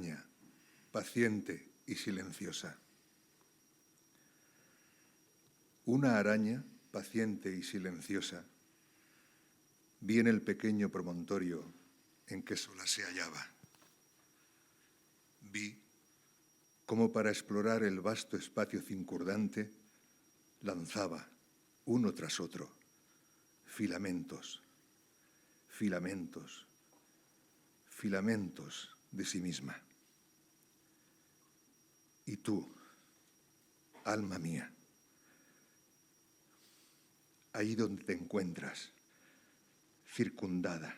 araña, paciente y silenciosa. Una araña, paciente y silenciosa, vi en el pequeño promontorio en que sola se hallaba. Vi cómo para explorar el vasto espacio circundante lanzaba, uno tras otro, filamentos, filamentos, filamentos de sí misma. Y tú, alma mía, ahí donde te encuentras, circundada,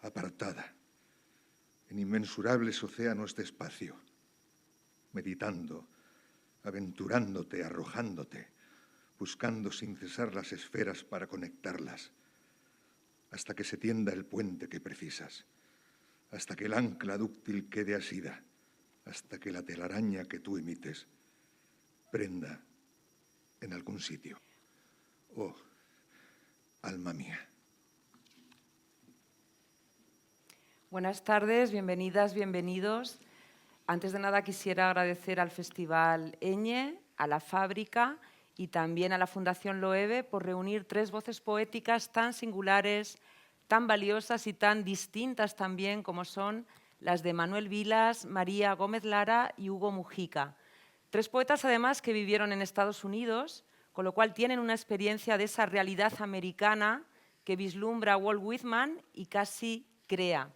apartada, en inmensurables océanos de espacio, meditando, aventurándote, arrojándote, buscando sin cesar las esferas para conectarlas, hasta que se tienda el puente que precisas, hasta que el ancla dúctil quede asida, hasta que la telaraña que tú emites prenda en algún sitio. Oh, alma mía. Buenas tardes, bienvenidas, bienvenidos. Antes de nada quisiera agradecer al Festival Eñe, a la Fábrica y también a la Fundación Loewe por reunir tres voces poéticas tan singulares, tan valiosas y tan distintas también como son las de Manuel Vilas, María Gómez Lara y Hugo Mujica. Tres poetas además que vivieron en Estados Unidos, con lo cual tienen una experiencia de esa realidad americana que vislumbra Walt Whitman y casi crea.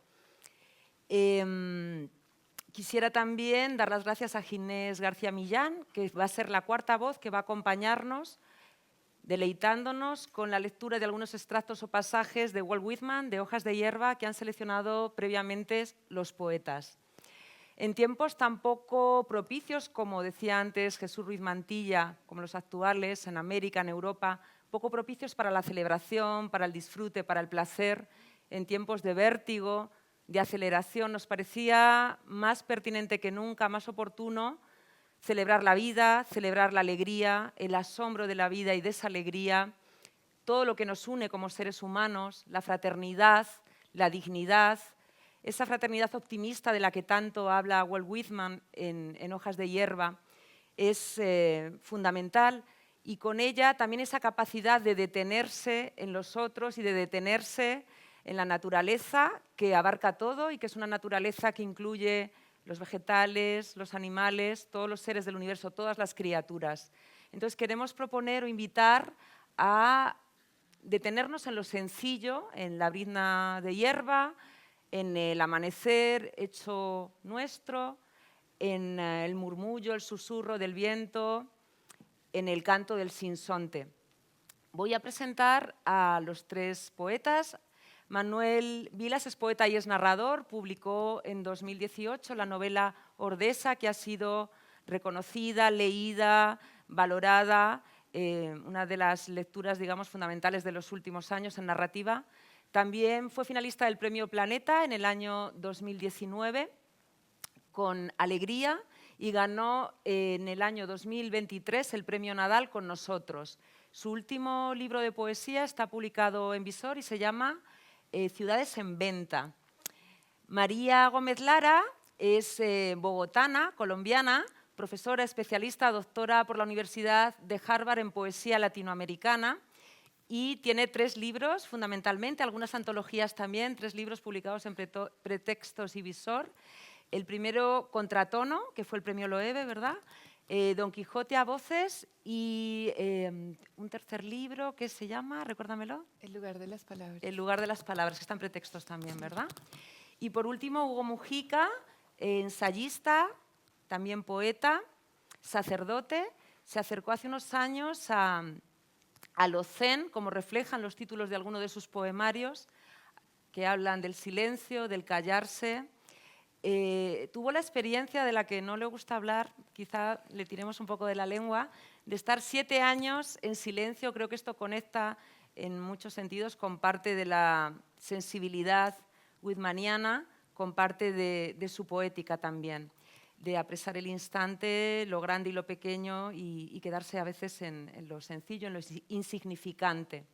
Quisiera también dar las gracias a Ginés García Millán, que va a ser la cuarta voz que va a acompañarnos, deleitándonos con la lectura de algunos extractos o pasajes de Walt Whitman, de Hojas de hierba, que han seleccionado previamente los poetas. En tiempos tan poco propicios, como decía antes Jesús Ruiz Mantilla, como los actuales en América, en Europa, poco propicios para la celebración, para el disfrute, para el placer, en tiempos de vértigo, de aceleración, nos parecía más pertinente que nunca, más oportuno, celebrar la vida, celebrar la alegría, el asombro de la vida y de esa alegría, todo lo que nos une como seres humanos, la fraternidad, la dignidad, esa fraternidad optimista de la que tanto habla Walt Whitman en Hojas de hierba, es fundamental, y con ella también esa capacidad de detenerse en los otros y de detenerse en la naturaleza que abarca todo y que es una naturaleza que incluye los vegetales, los animales, todos los seres del universo, todas las criaturas. Entonces queremos proponer o invitar a detenernos en lo sencillo, en la brizna de hierba, en el amanecer hecho nuestro, en el murmullo, el susurro del viento, en el canto del sinsonte. Voy a presentar a los tres poetas. Manuel Vilas es poeta y es narrador, publicó en 2018 la novela Ordesa, que ha sido reconocida, leída, valorada, una de las lecturas, digamos, fundamentales de los últimos años en narrativa. También fue finalista del Premio Planeta en el año 2019 con Alegría y ganó en el año 2023 el Premio Nadal con Nosotros. Su último libro de poesía está publicado en Visor y se llama Ciudades en venta. María Gómez Lara es bogotana, colombiana, profesora especialista, doctora por la Universidad de Harvard en poesía latinoamericana y tiene tres libros, fundamentalmente, algunas antologías también, tres libros publicados en Pretextos y Visor. El primero, Contratono, que fue el premio Loewe, ¿verdad? Don Quijote a voces y un tercer libro que se llama, recuérdamelo. El lugar de las palabras. El lugar de las palabras, que está en Pretextos también, ¿verdad? Y por último, Hugo Mujica, ensayista, también poeta, sacerdote, se acercó hace unos años a lo zen, como reflejan los títulos de algunos de sus poemarios, que hablan del silencio, del callarse. Tuvo la experiencia de la que no le gusta hablar, quizá le tiremos un poco de la lengua, de estar 7 años en silencio. Creo que esto conecta en muchos sentidos con parte de la sensibilidad whitmaniana, con parte de su poética también, de apresar el instante, lo grande y lo pequeño y quedarse a veces en lo sencillo, en lo insignificante.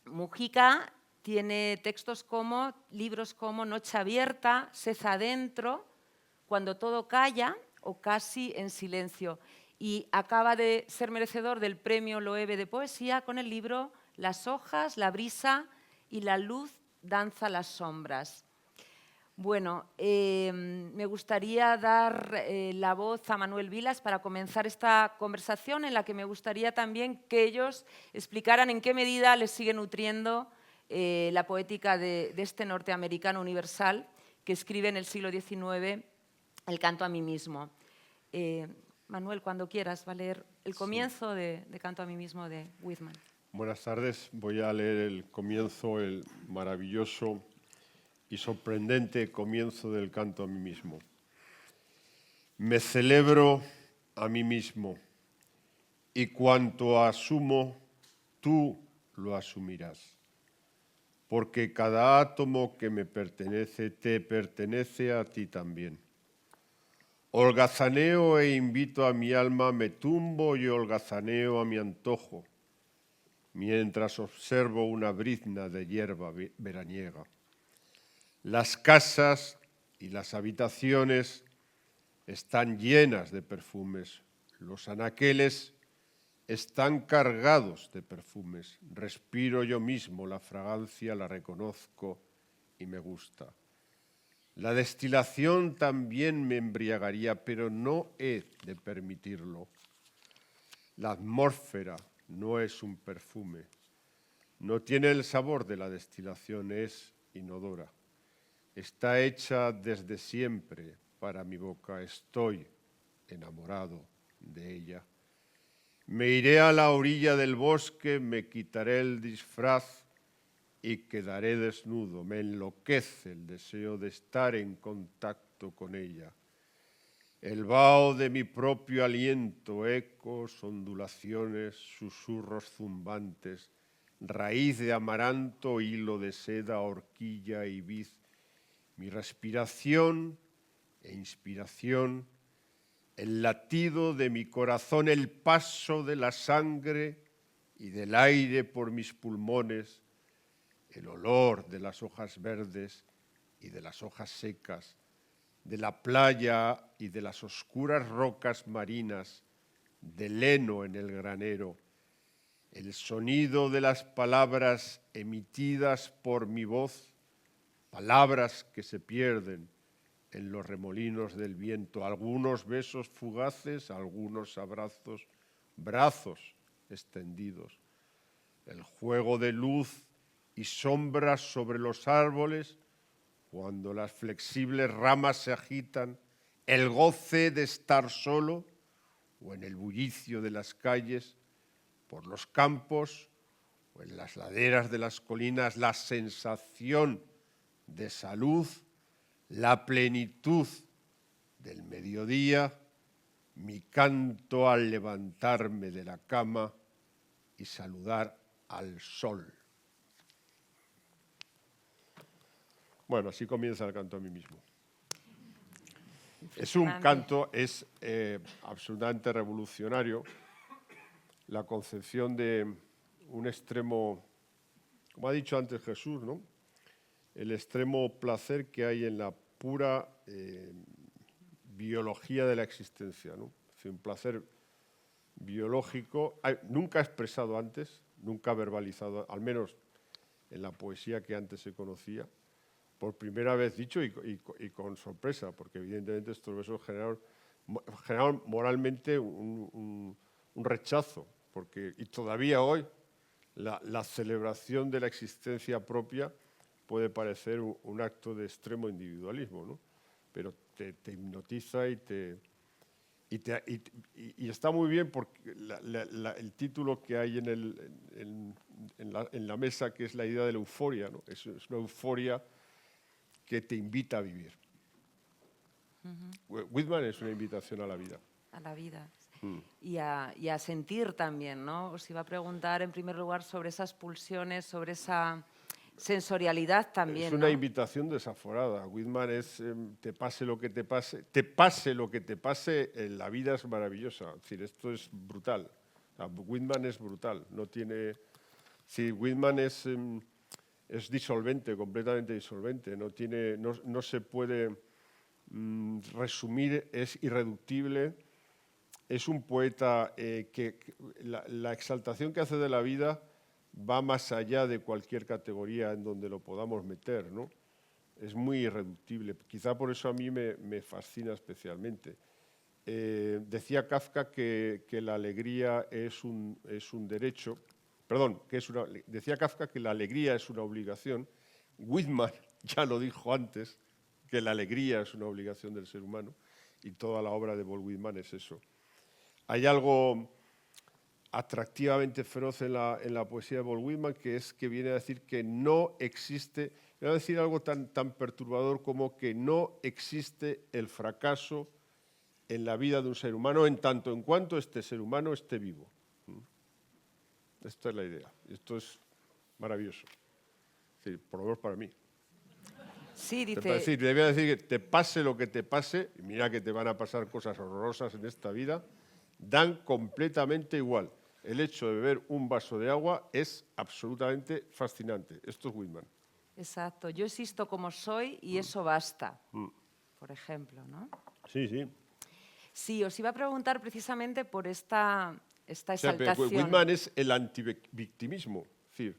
Mujica tiene libros como Noche abierta, Sed adentro, Cuando todo calla o Casi en silencio. Y acaba de ser merecedor del premio Loewe de poesía con el libro Las hojas, la brisa y la luz danza las sombras. Bueno, me gustaría dar la voz a Manuel Vilas para comenzar esta conversación, en la que me gustaría también que ellos explicaran en qué medida les sigue nutriendo la poética de este norteamericano universal que escribe en el siglo XIX El canto a mí mismo. Manuel, cuando quieras, va a leer el comienzo de Canto a mí mismo de Whitman. Buenas tardes. Voy a leer el comienzo, el maravilloso y sorprendente comienzo del Canto a mí mismo. Me celebro a mí mismo, y cuanto asumo, tú lo asumirás. Porque cada átomo que me pertenece, te pertenece a ti también. Holgazaneo e invito a mi alma, me tumbo y holgazaneo a mi antojo, mientras observo una brizna de hierba veraniega. Las casas y las habitaciones están llenas de perfumes. Los anaqueles están cargados de perfumes. Respiro yo mismo la fragancia, la reconozco y me gusta. La destilación también me embriagaría, pero no he de permitirlo. La atmósfera no es un perfume. No tiene el sabor de la destilación, es inodora. Está hecha desde siempre para mi boca. Estoy enamorado de ella. Me iré a la orilla del bosque, me quitaré el disfraz y quedaré desnudo. Me enloquece el deseo de estar en contacto con ella. El vaho de mi propio aliento, ecos, ondulaciones, susurros zumbantes, raíz de amaranto, hilo de seda, horquilla y vid. Mi respiración e inspiración, el latido de mi corazón, el paso de la sangre y del aire por mis pulmones, el olor de las hojas verdes y de las hojas secas, de la playa y de las oscuras rocas marinas, del heno en el granero, el sonido de las palabras emitidas por mi voz, palabras que se pierden en los remolinos del viento, algunos besos fugaces, algunos abrazos, brazos extendidos, el juego de luz y sombras sobre los árboles cuando las flexibles ramas se agitan, el goce de estar solo o en el bullicio de las calles, por los campos o en las laderas de las colinas, la sensación de salud, la plenitud del mediodía, mi canto al levantarme de la cama y saludar al sol. Bueno, así comienza el canto a mí mismo. Es un canto, es absolutamente revolucionario, la concepción de un extremo, como ha dicho antes Jesús, ¿no? El extremo placer que hay en la pura biología de la existencia, ¿no? Es decir, un placer biológico, nunca expresado antes, nunca verbalizado, al menos en la poesía que antes se conocía, por primera vez dicho y con sorpresa, porque evidentemente estos versos generaron moralmente un rechazo, y todavía hoy la celebración de la existencia propia puede parecer un acto de extremo individualismo, ¿no? Pero te hipnotiza y está muy bien porque el título que hay en la mesa, que es la idea de la euforia, ¿no? Es una euforia que te invita a vivir. Whitman es una invitación a la vida. A la vida. Y a sentir también, ¿no? Os iba a preguntar en primer lugar sobre esas pulsiones, sobre esa sensorialidad también. Es una ¿no? invitación desaforada. Whitman es, te pase lo que te pase lo que te pase, la vida es maravillosa. Es decir, esto es brutal. O sea, Whitman es brutal. No tiene... Sí, Whitman es es disolvente, completamente disolvente, no se puede resumir, es irreductible. Es un poeta que la exaltación que hace de la vida va más allá de cualquier categoría en donde lo podamos meter, ¿no? Es muy irreductible. Quizá por eso a mí me fascina especialmente. Decía Kafka que la alegría es un derecho. Perdón, decía Kafka que la alegría es una obligación. Whitman ya lo dijo antes, que la alegría es una obligación del ser humano, y toda la obra de Walt Whitman es eso. Hay algo atractivamente feroz en la poesía de Walt Whitman, que viene a decir que no existe, viene a decir algo tan perturbador como que no existe el fracaso en la vida de un ser humano en tanto en cuanto este ser humano esté vivo. Esta es la idea. Esto es maravilloso. Es decir, por lo menos para mí. Sí, dice... Debía decir que te pase lo que te pase, y mira que te van a pasar cosas horrorosas en esta vida, dan completamente igual. El hecho de beber un vaso de agua es absolutamente fascinante. Esto es Whitman. Exacto. Yo existo como soy y eso basta, por ejemplo, ¿no? Sí, sí. Sí, os iba a preguntar precisamente por esta exaltación. O sea, Whitman es el antivictimismo. Es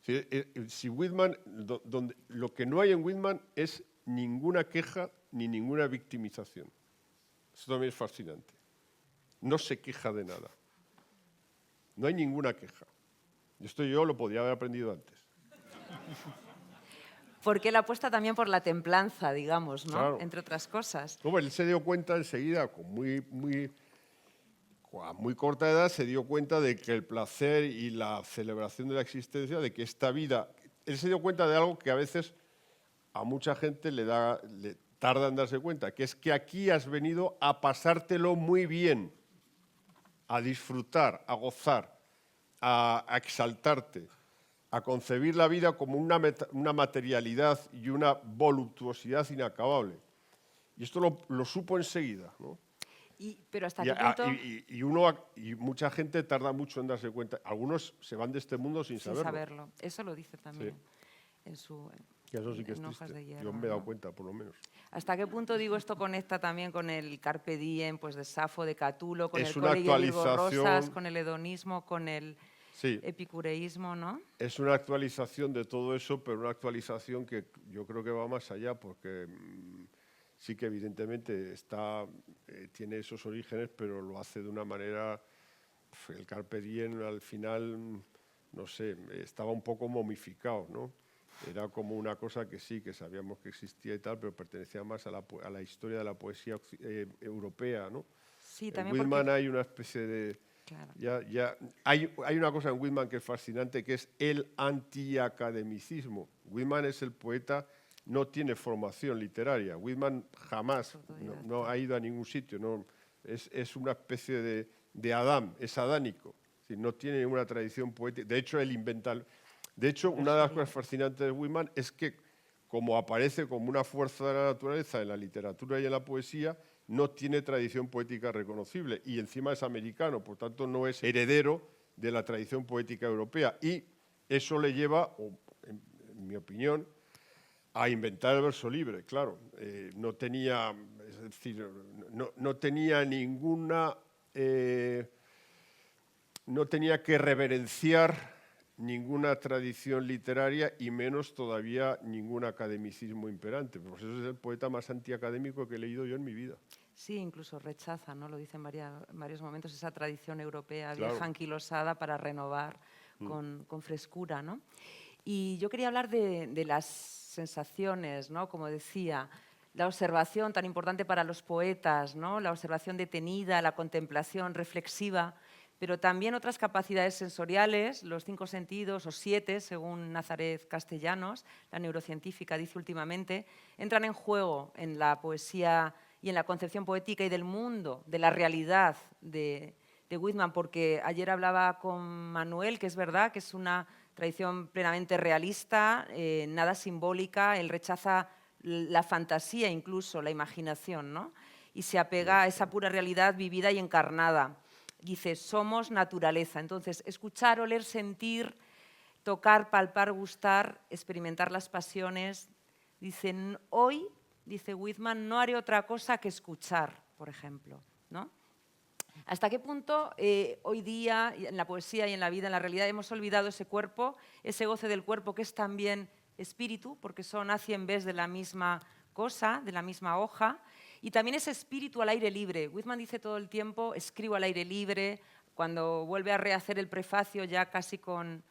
decir, si Whitman, lo que no hay en Whitman es ninguna queja ni ninguna victimización. Eso también es fascinante. No se queja de nada. No hay ninguna queja. Esto yo lo podría haber aprendido antes. Porque él apuesta también por la templanza, digamos, ¿no? Claro. Entre otras cosas. Como él se dio cuenta enseguida, a muy corta edad, se dio cuenta de que el placer y la celebración de la existencia, de que esta vida... Él se dio cuenta de algo que a veces a mucha gente le tarda en darse cuenta, que es que aquí has venido a pasártelo muy bien, a disfrutar, a gozar, a exaltarte, a concebir la vida como una materialidad y una voluptuosidad inacabable. Y esto lo supo enseguida, ¿no? Pero hasta qué punto... Y mucha gente tarda mucho en darse cuenta. Algunos se van de este mundo sin saberlo. Eso lo dice también en eso sí que es triste. de hierro, Yo me he dado cuenta, por lo menos. ¿Hasta qué punto, digo, esto conecta también con el Carpe Diem, pues de Safo, de Catulo, con Es el una Colegio de Virgo actualización... Rosas, con el hedonismo, con el Sí. epicureísmo, ¿no? Es una actualización de todo eso, pero una actualización que yo creo que va más allá, porque sí que evidentemente tiene esos orígenes, pero lo hace de una manera... El Carpe Diem al final, no sé, estaba un poco momificado, ¿no? Era como una cosa que sí, que sabíamos que existía y tal, pero pertenecía más a la historia de la poesía europea, ¿no? Sí, en Whitman hay una especie de... Claro. Hay una cosa en Whitman que es fascinante, que es el antiacademicismo. Whitman es el poeta, no tiene formación literaria. Whitman jamás no ha ido a ningún sitio. No, es una especie de Adán, es adánico. Es decir, no tiene ninguna tradición poética. De hecho, él inventa... De hecho, una de las cosas fascinantes de Whitman es que, como aparece como una fuerza de la naturaleza en la literatura y en la poesía, no tiene tradición poética reconocible y encima es americano, por tanto no es heredero de la tradición poética europea. Y eso le lleva, en mi opinión, a inventar el verso libre, claro. No tenía, es decir, no tenía ninguna... no tenía que reverenciar ninguna tradición literaria y menos todavía ningún academicismo imperante. Pues eso es el poeta más antiacadémico que he leído yo en mi vida. Sí, incluso rechaza, ¿no? Lo dice en varios momentos, esa tradición europea Claro. vieja, anquilosada, para renovar con frescura, ¿no? Y yo quería hablar de las sensaciones, ¿no? Como decía, la observación tan importante para los poetas, ¿no? La observación detenida, la contemplación reflexiva, pero también otras capacidades sensoriales, los 5 sentidos, o 7, según Nazaret Castellanos, la neurocientífica dice últimamente, entran en juego en la poesía y en la concepción poética y del mundo, de la realidad de Whitman, porque ayer hablaba con Manuel, que es verdad que es una tradición plenamente realista, nada simbólica, él rechaza la fantasía, incluso la imaginación, ¿no? Y se apega a esa pura realidad vivida y encarnada. Dice, somos naturaleza. Entonces, escuchar, oler, sentir tocar, palpar, gustar, experimentar las pasiones. Dicen, hoy, dice Whitman, no haré otra cosa que escuchar, por ejemplo, ¿no? ¿Hasta qué punto hoy día, en la poesía y en la vida, en la realidad, hemos olvidado ese cuerpo, ese goce del cuerpo que es también espíritu, porque son A y en vez de la misma cosa, de la misma hoja, y también ese espíritu al aire libre? Whitman dice todo el tiempo, escribo al aire libre, cuando vuelve a rehacer el prefacio ya casi con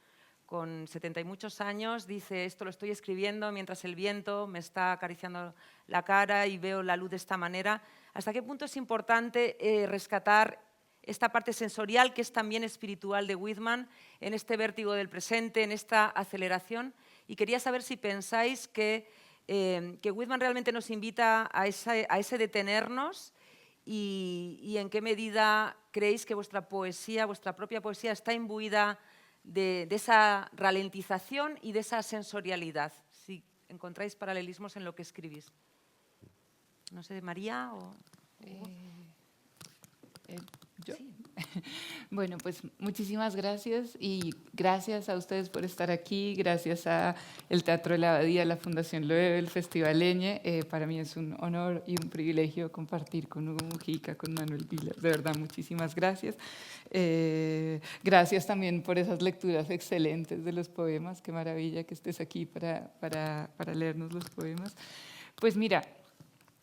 70 y muchos años, dice, esto lo estoy escribiendo mientras el viento me está acariciando la cara y veo la luz de esta manera. ¿Hasta qué punto es importante rescatar esta parte sensorial, que es también espiritual de Whitman, en este vértigo del presente, en esta aceleración? Y quería saber si pensáis que Whitman realmente nos invita a ese detenernos y en qué medida creéis que vuestra poesía, vuestra propia poesía, está imbuida de esa ralentización y de esa sensorialidad, si encontráis paralelismos en lo que escribís. No sé, María o Hugo. ¿Yo? Sí. Bueno, pues muchísimas gracias y gracias a ustedes por estar aquí, gracias a el Teatro de la Abadía, la Fundación Loewe, el Festival Eñe. Para mí es un honor y un privilegio compartir con Hugo Mujica, con Manuel Vilas. De verdad, muchísimas gracias. Gracias también por esas lecturas excelentes de los poemas. Qué maravilla que estés aquí para leernos los poemas. Pues mira,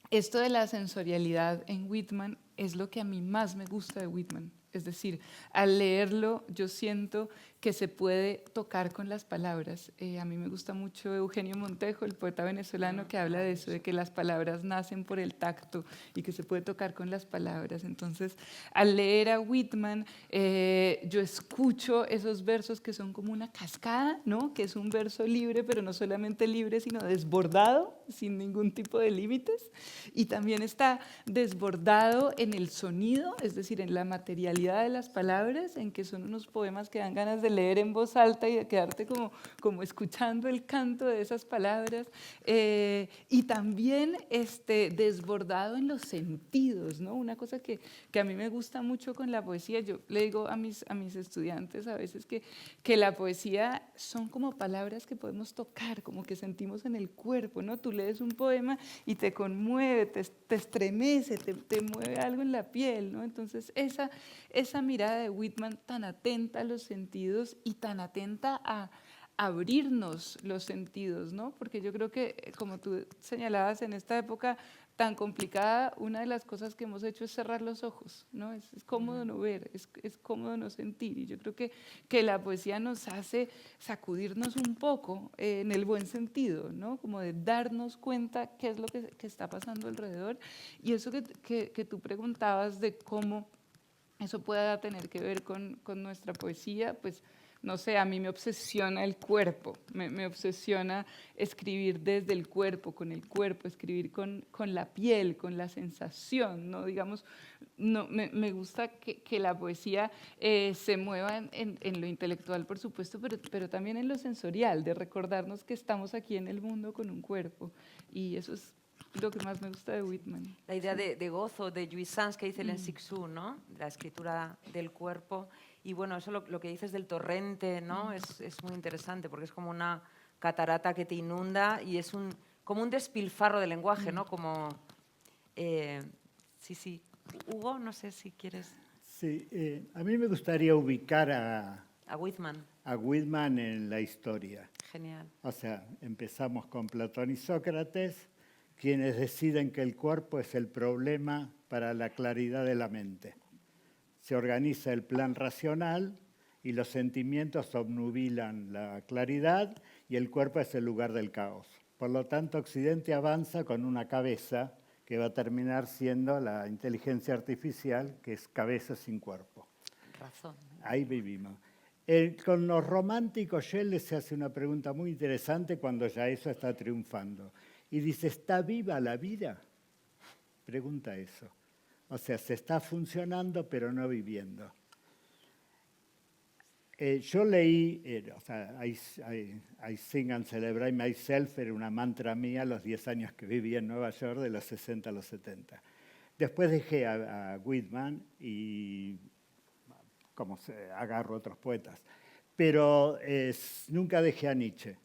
esto de la sensorialidad en Whitman es lo que a mí más me gusta de Whitman. Es decir, al leerlo yo siento que se puede tocar con las palabras. A mí me gusta mucho Eugenio Montejo, el poeta venezolano, que habla de eso, de que las palabras nacen por el tacto y que se puede tocar con las palabras. Entonces, al leer a Whitman, yo escucho esos versos que son como una cascada, ¿no? Que es un verso libre, pero no solamente libre, sino desbordado, sin ningún tipo de límites. Y también está desbordado en el sonido, es decir, en la materialidad de las palabras, en que son unos poemas que dan ganas de leer en voz alta y de quedarte como escuchando el canto de esas palabras. Y también desbordado en los sentidos, ¿no? Una cosa que a mí me gusta mucho con la poesía, yo le digo a mis estudiantes a veces que la poesía son como palabras que podemos tocar, como que sentimos en el cuerpo, ¿no? Tú lees un poema y te conmueve, te estremece, te mueve algo en la piel, ¿no? Entonces esa mirada de Whitman tan atenta a los sentidos y tan atenta a abrirnos los sentidos, ¿no? Porque yo creo que, como tú señalabas, en esta época tan complicada, una de las cosas que hemos hecho es cerrar los ojos, ¿no? Es cómodo no ver, es cómodo no sentir. Y yo creo que la poesía nos hace sacudirnos un poco en el buen sentido, ¿no? Como de darnos cuenta qué es lo que está pasando alrededor. Y eso que tú preguntabas de cómo eso pueda tener que ver con nuestra poesía, pues no sé, a mí me obsesiona el cuerpo, me obsesiona escribir desde el cuerpo, con el cuerpo, escribir con la piel, con la sensación, ¿no? Digamos, no, me gusta que la poesía se mueva en lo intelectual, por supuesto, pero también en lo sensorial, de recordarnos que estamos aquí en el mundo con un cuerpo, y eso es lo que más me gusta de Whitman. La idea de gozo, de Jouissance, que dice el Sixu, ¿no? La escritura del cuerpo. Y bueno, eso lo que dices del torrente, ¿no? Es muy interesante, porque es como una catarata que te inunda y es como un despilfarro del lenguaje, ¿no? Como, sí. Hugo, no sé si quieres. Sí, a mí me gustaría ubicar A Whitman. a Whitman en la historia. Genial. O sea, empezamos con Platón y Sócrates, quienes deciden que el cuerpo es el problema para la claridad de la mente. Se organiza el plan racional y los sentimientos obnubilan la claridad y el cuerpo es el lugar del caos. Por lo tanto, Occidente avanza con una cabeza que va a terminar siendo la inteligencia artificial, que es cabeza sin cuerpo. Razón. Ahí vivimos. Con los románticos, Shelley se hace una pregunta muy interesante cuando ya eso está triunfando. Y dice, ¿está viva la vida? Pregunta eso. O sea, se está funcionando, pero no viviendo. Yo leí, o sea, I Sing and Celebrate Myself, era una mantra mía los 10 años que viví en Nueva York, de los 60 a los 70. Después dejé a Whitman y agarro otros poetas. pero nunca dejé a Nietzsche.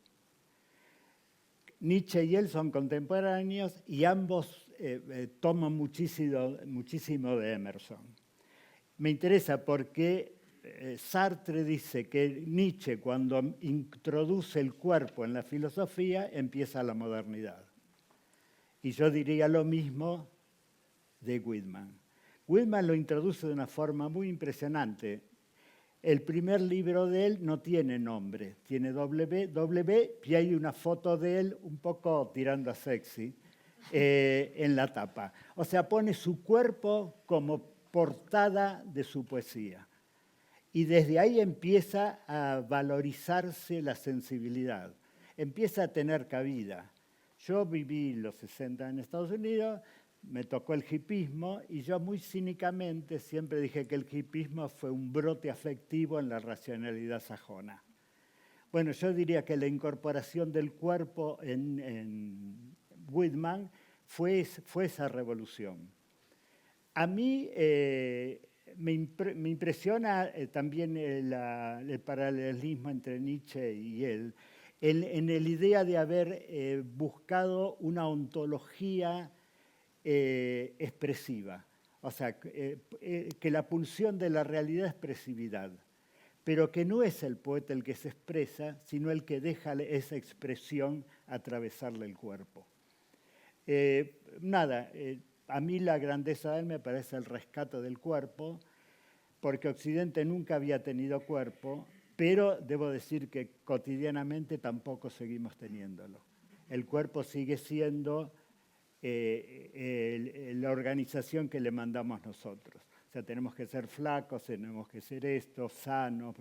Nietzsche y él son contemporáneos y ambos toman muchísimo de Emerson. Me interesa porque Sartre dice que Nietzsche, cuando introduce el cuerpo en la filosofía, empieza la modernidad. Y yo diría lo mismo de Whitman. Whitman lo introduce de una forma muy impresionante. El primer libro de él no tiene nombre, tiene W, y hay una foto de él un poco tirando a sexy en la tapa. O sea, pone su cuerpo como portada de su poesía. Y desde ahí empieza a valorizarse la sensibilidad, empieza a tener cabida. Yo viví los 60 en Estados Unidos, me tocó el hipismo y yo muy cínicamente siempre dije que el hipismo fue un brote afectivo en la racionalidad sajona. Bueno, yo diría que la incorporación del cuerpo en Whitman fue esa revolución. A mí me impresiona también el paralelismo entre Nietzsche y él, en la idea de haber buscado una ontología expresiva, o sea, que la pulsión de la realidad es expresividad, pero que no es el poeta el que se expresa, sino el que deja esa expresión atravesarle el cuerpo. A mí la grandeza de él me parece el rescate del cuerpo, porque Occidente nunca había tenido cuerpo, pero debo decir que cotidianamente tampoco seguimos teniéndolo. El cuerpo sigue siendo la organización que le mandamos nosotros. O sea, tenemos que ser flacos, tenemos que ser sanos.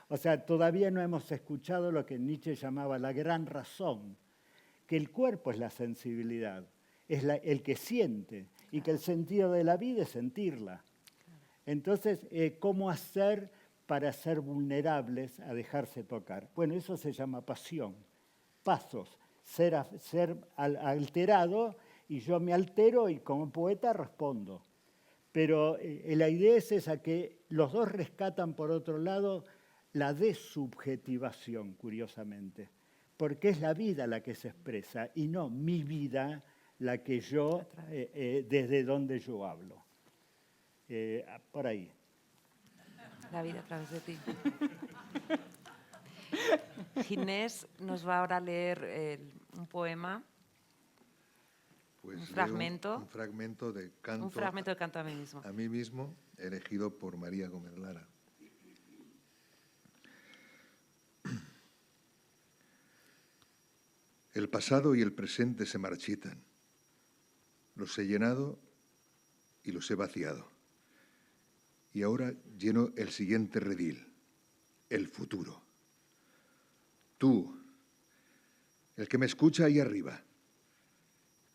O sea, todavía no hemos escuchado lo que Nietzsche llamaba la gran razón, que el cuerpo es la sensibilidad, es el que siente, y que el sentido de la vida es sentirla. Entonces, ¿cómo hacer para ser vulnerables a dejarse tocar? Bueno, eso se llama pasión, pasos, ser alterado, y yo me altero y como poeta respondo. Pero la idea es esa, que los dos rescatan, por otro lado, la desubjetivación, curiosamente, porque es la vida la que se expresa y no mi vida la que yo, desde donde yo hablo. Por ahí. La vida a través de ti. Ginés nos va ahora a leer un poema, Pues un fragmento. Un fragmento de canto. Un fragmento de canto a mí mismo. A mí mismo, elegido por María Gómez Lara. El pasado y el presente se marchitan. Los he llenado y los he vaciado. Y ahora lleno el siguiente redil, el futuro. Tú, el que me escucha ahí arriba,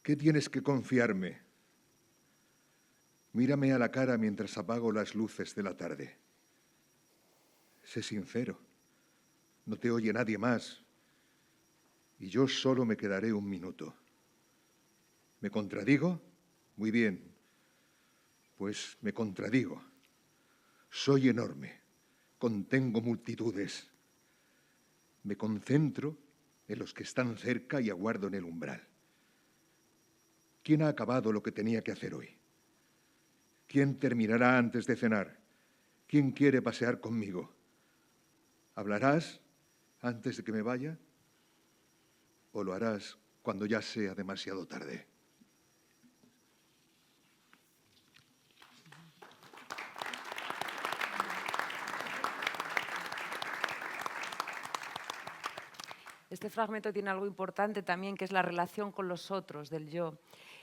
¿qué tienes que confiarme? Mírame a la cara mientras apago las luces de la tarde. Sé sincero, no te oye nadie más y yo solo me quedaré un minuto. ¿Me contradigo? Muy bien, pues me contradigo. Soy enorme, contengo multitudes. Me concentro en los que están cerca y aguardo en el umbral. ¿Quién ha acabado lo que tenía que hacer hoy? ¿Quién terminará antes de cenar? ¿Quién quiere pasear conmigo? ¿Hablarás antes de que me vaya? ¿O lo harás cuando ya sea demasiado tarde? Este fragmento tiene algo importante también, que es la relación con los otros, del yo.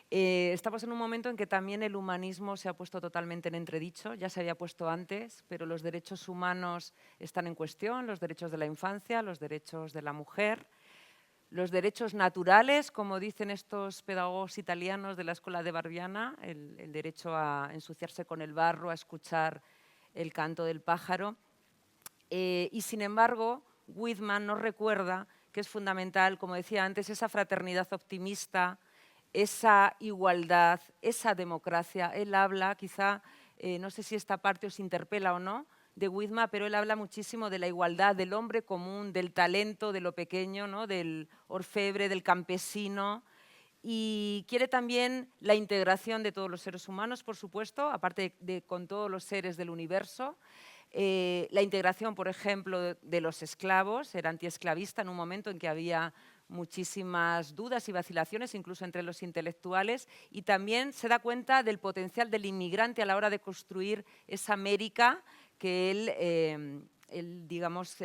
Estamos en un momento en que también el humanismo se ha puesto totalmente en entredicho, ya se había puesto antes, pero los derechos humanos están en cuestión, los derechos de la infancia, los derechos de la mujer, los derechos naturales, como dicen estos pedagogos italianos de la escuela de Barbiana, el derecho a ensuciarse con el barro, a escuchar el canto del pájaro. Y sin embargo, Whitman nos recuerda que es fundamental, como decía antes, esa fraternidad optimista, esa igualdad, esa democracia. Él habla, quizá, no sé si esta parte os interpela o no, de Whitman, pero él habla muchísimo de la igualdad del hombre común, del talento, de lo pequeño, ¿no? Del orfebre, del campesino, y quiere también la integración de todos los seres humanos, por supuesto, aparte de con todos los seres del universo. La integración, por ejemplo, de los esclavos, era antiesclavista en un momento en que había muchísimas dudas y vacilaciones, incluso entre los intelectuales, y también se da cuenta del potencial del inmigrante a la hora de construir esa América que él digamos,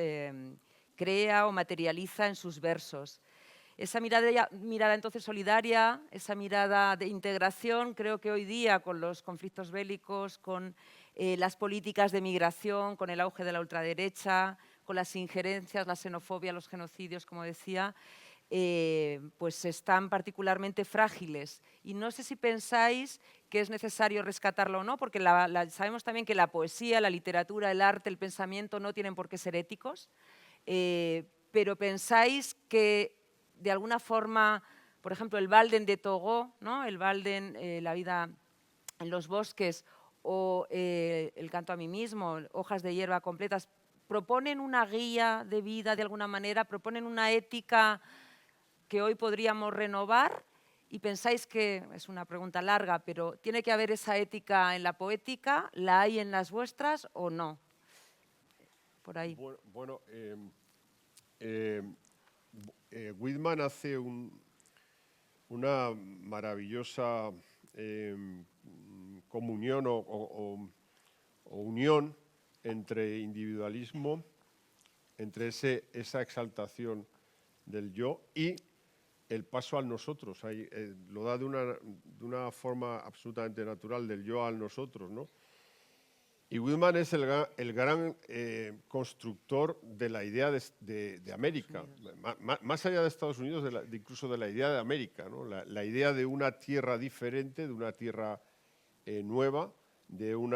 crea o materializa en sus versos. Esa mirada entonces solidaria, esa mirada de integración, creo que hoy día con los conflictos bélicos, con las políticas de migración, con el auge de la ultraderecha, con las injerencias, la xenofobia, los genocidios, como decía, pues están particularmente frágiles. Y no sé si pensáis que es necesario rescatarlo o no, porque sabemos también que la poesía, la literatura, el arte, el pensamiento no tienen por qué ser éticos, pero pensáis que de alguna forma, por ejemplo, el Walden de Togo, ¿no? El Walden, la vida en los bosques, o el canto a mí mismo, hojas de hierba completas, proponen una guía de vida de alguna manera, proponen una ética que hoy podríamos renovar. Y pensáis que, es una pregunta larga, pero ¿tiene que haber esa ética en la poética? ¿La hay en las vuestras o no? Por ahí. Bueno, Whitman hace una maravillosa comunión o unión entre individualismo, entre esa exaltación del yo y el paso al nosotros. Lo da de una forma absolutamente natural, del yo al nosotros, ¿no? Y Whitman es el gran constructor de la idea de América, más allá de Estados Unidos, incluso de la idea de América, ¿no? La idea de una tierra diferente, de una tierra nueva, de un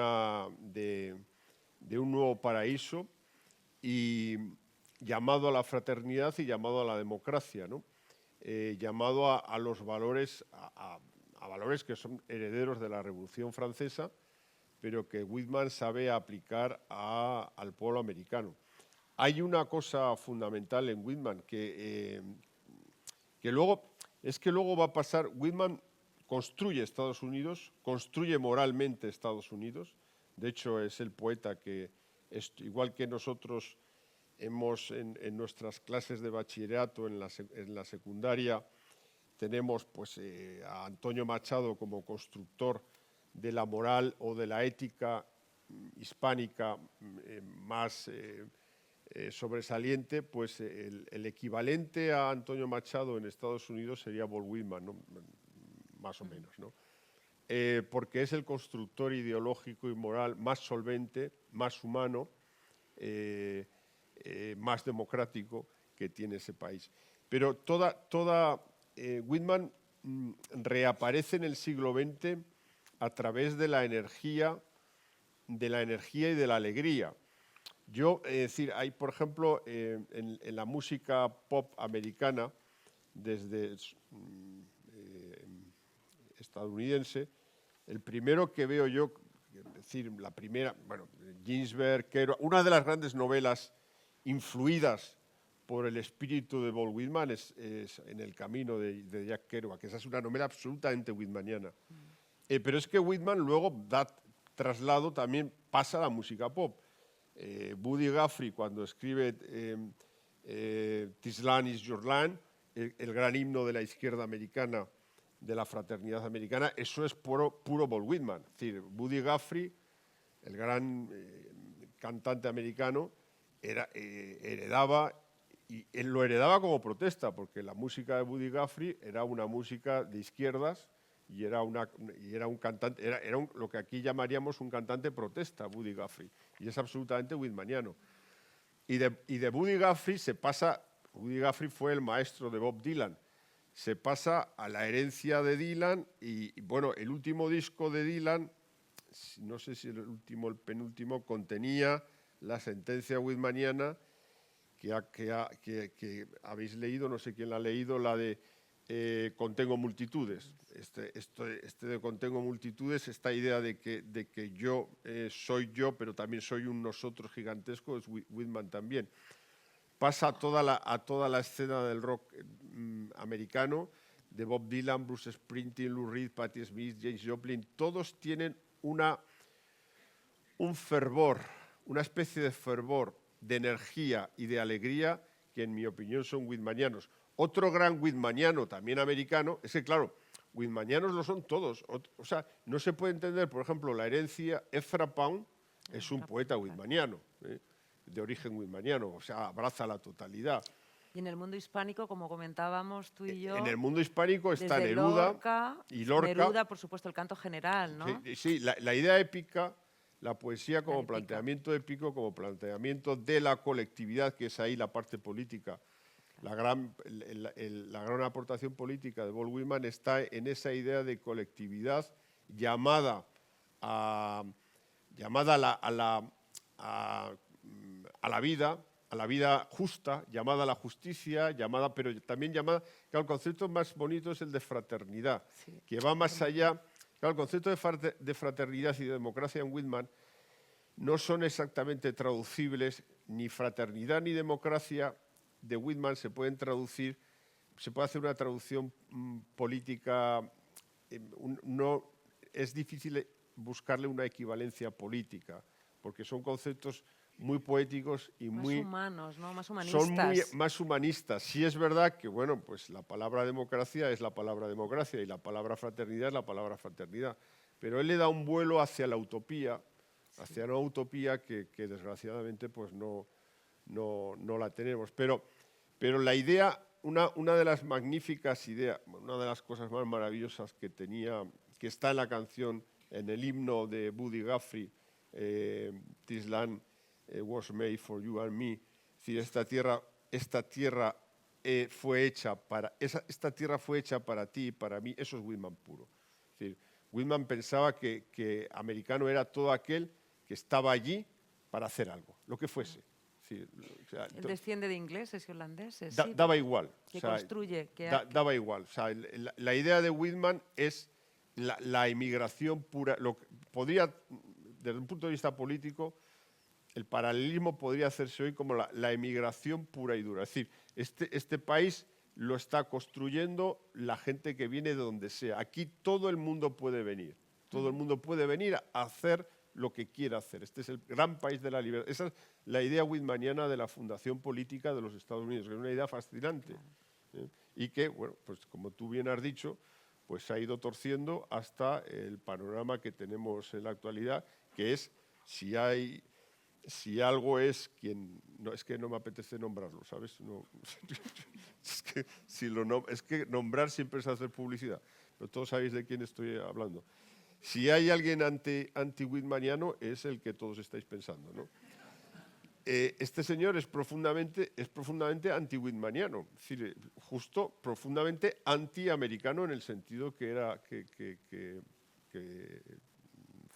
nuevo paraíso, y llamado a la fraternidad y llamado a la democracia, ¿no? Llamado a los valores, a valores que son herederos de la Revolución Francesa, pero que Whitman sabe aplicar al pueblo americano. Hay una cosa fundamental en Whitman que luego va a pasar. Whitman construye Estados Unidos, construye moralmente Estados Unidos. De hecho, es el poeta que, igual que nosotros hemos en nuestras clases de bachillerato, en la secundaria, tenemos pues, a Antonio Machado como constructor de la moral o de la ética hispánica más sobresaliente, pues el equivalente a Antonio Machado en Estados Unidos sería Walt Whitman, ¿no? Más o menos, ¿no? Porque es el constructor ideológico y moral más solvente, más humano, más democrático que tiene ese país. Pero Whitman reaparece en el siglo XX a través de la energía y de la alegría. Hay, por ejemplo, en la música pop americana, desde estadounidense, el primero que veo yo, la primera, Ginsberg, Kerouac, una de las grandes novelas influidas por el espíritu de Walt Whitman es En el camino de Jack Kerouac, que esa es una novela absolutamente whitmaniana. Pero es que Whitman luego da traslado, también pasa a la música pop. Buddy Guthrie, cuando escribe This Land is Your Land, el gran himno de la izquierda americana, de la fraternidad americana, eso es puro Walt Whitman. Es decir, Buddy Guthrie, el gran cantante americano, heredaba, y él lo heredaba como protesta, porque la música de Buddy Guthrie era una música de izquierdas, y era un cantante, lo que aquí llamaríamos un cantante protesta, Buddy Guthrie, y es absolutamente whitmaniano. Y de Buddy Guthrie Buddy Guthrie fue el maestro de Bob Dylan, se pasa a la herencia de Dylan, y bueno, el último disco de Dylan, no sé si el último o el penúltimo, contenía la sentencia whitmaniana que habéis leído, no sé quién la ha leído, la de contengo multitudes. Este de contengo multitudes, esta idea de que yo soy yo, pero también soy un nosotros gigantesco, es Whitman también. Pasa a toda la escena del rock americano, de Bob Dylan, Bruce Springsteen, Lou Reed, Patti Smith, Janis Joplin. Todos tienen un fervor, una especie de fervor, de energía y de alegría que, en mi opinión, son whitmanianos. Otro gran whitmaniano, también americano, es que, claro, whitmanianos lo son todos. O sea, no se puede entender, por ejemplo, la herencia. Ezra Pound es un poeta whitmaniano, de origen whitmaniano, o sea, abraza la totalidad. Y en el mundo hispánico, como comentábamos tú y yo... En el mundo hispánico está desde Neruda y Lorca. Neruda, por supuesto, el canto general, ¿no? Sí, la idea épica, la poesía como planteamiento épico, como planteamiento de la colectividad, que es ahí la parte política. La gran aportación política de Walt Whitman está en esa idea de colectividad llamada a la vida justa, llamada a la justicia, pero también llamada... Claro, el concepto más bonito es el de fraternidad, que va más allá. Claro, el concepto de fraternidad y de democracia en Whitman no son exactamente traducibles, ni fraternidad ni democracia de Whitman se pueden traducir, se puede hacer una traducción política, no, es difícil buscarle una equivalencia política, porque son conceptos muy poéticos y más muy humanos, ¿no? Más humanistas. Son muy más humanistas. Sí es verdad que, bueno, pues la palabra democracia es la palabra democracia y la palabra fraternidad es la palabra fraternidad. Pero él le da un vuelo hacia la utopía, hacia una utopía que desgraciadamente pues no la tenemos. Pero la idea, una de las magníficas ideas, una de las cosas más maravillosas que tenía, que está en la canción, en el himno de Buddy Guthrie, This Land was made for you and me, es decir, esta tierra fue hecha para ti y para mí. Eso es Whitman puro. Es decir, Whitman pensaba que americano era todo aquel que estaba allí para hacer algo, lo que fuese. Sí, o sea, ¿Él desciende de ingleses y holandeses? Daba igual. Que construye. Daba igual. O sea, la idea de Whitman es la inmigración pura. Podría, desde un punto de vista político, el paralelismo podría hacerse hoy como la emigración pura y dura. Es decir, este país lo está construyendo la gente que viene de donde sea. Aquí todo el mundo puede venir. Todo el mundo puede venir a hacer lo que quiera hacer. Este es el gran país de la libertad. Esa es la idea whitmaniana de la fundación política de los Estados Unidos, que es una idea fascinante. Y que, bueno, pues como tú bien has dicho, pues se ha ido torciendo hasta el panorama que tenemos en la actualidad, que es si algo es quien... No, es que no me apetece nombrarlo, ¿sabes? No, es que nombrar siempre es hacer publicidad, pero todos sabéis de quién estoy hablando. Si hay alguien anti-whitmaniano, es el que todos estáis pensando, ¿no? Este señor es profundamente anti-whitmaniano, es decir, justo profundamente anti-americano en el sentido que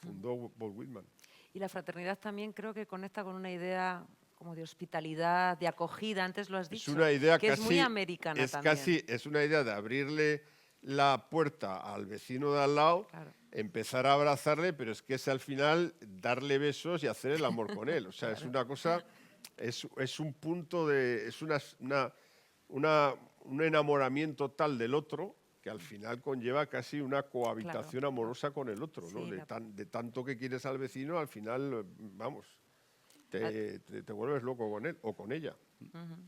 fundó Walt Whitman. Y la fraternidad también creo que conecta con una idea como de hospitalidad, de acogida, antes lo has dicho, es una idea que es muy americana también. Es una idea de abrirle la puerta al vecino de al lado, claro, empezar a abrazarle, pero es que es al final darle besos y hacer el amor con él. O sea, claro, es una cosa, es un punto de, es un enamoramiento tal del otro que al final conlleva casi una cohabitación, claro, amorosa con el otro, ¿no? Sí, de tanto que quieres al vecino, al final, vamos, te vuelves loco con él o con ella.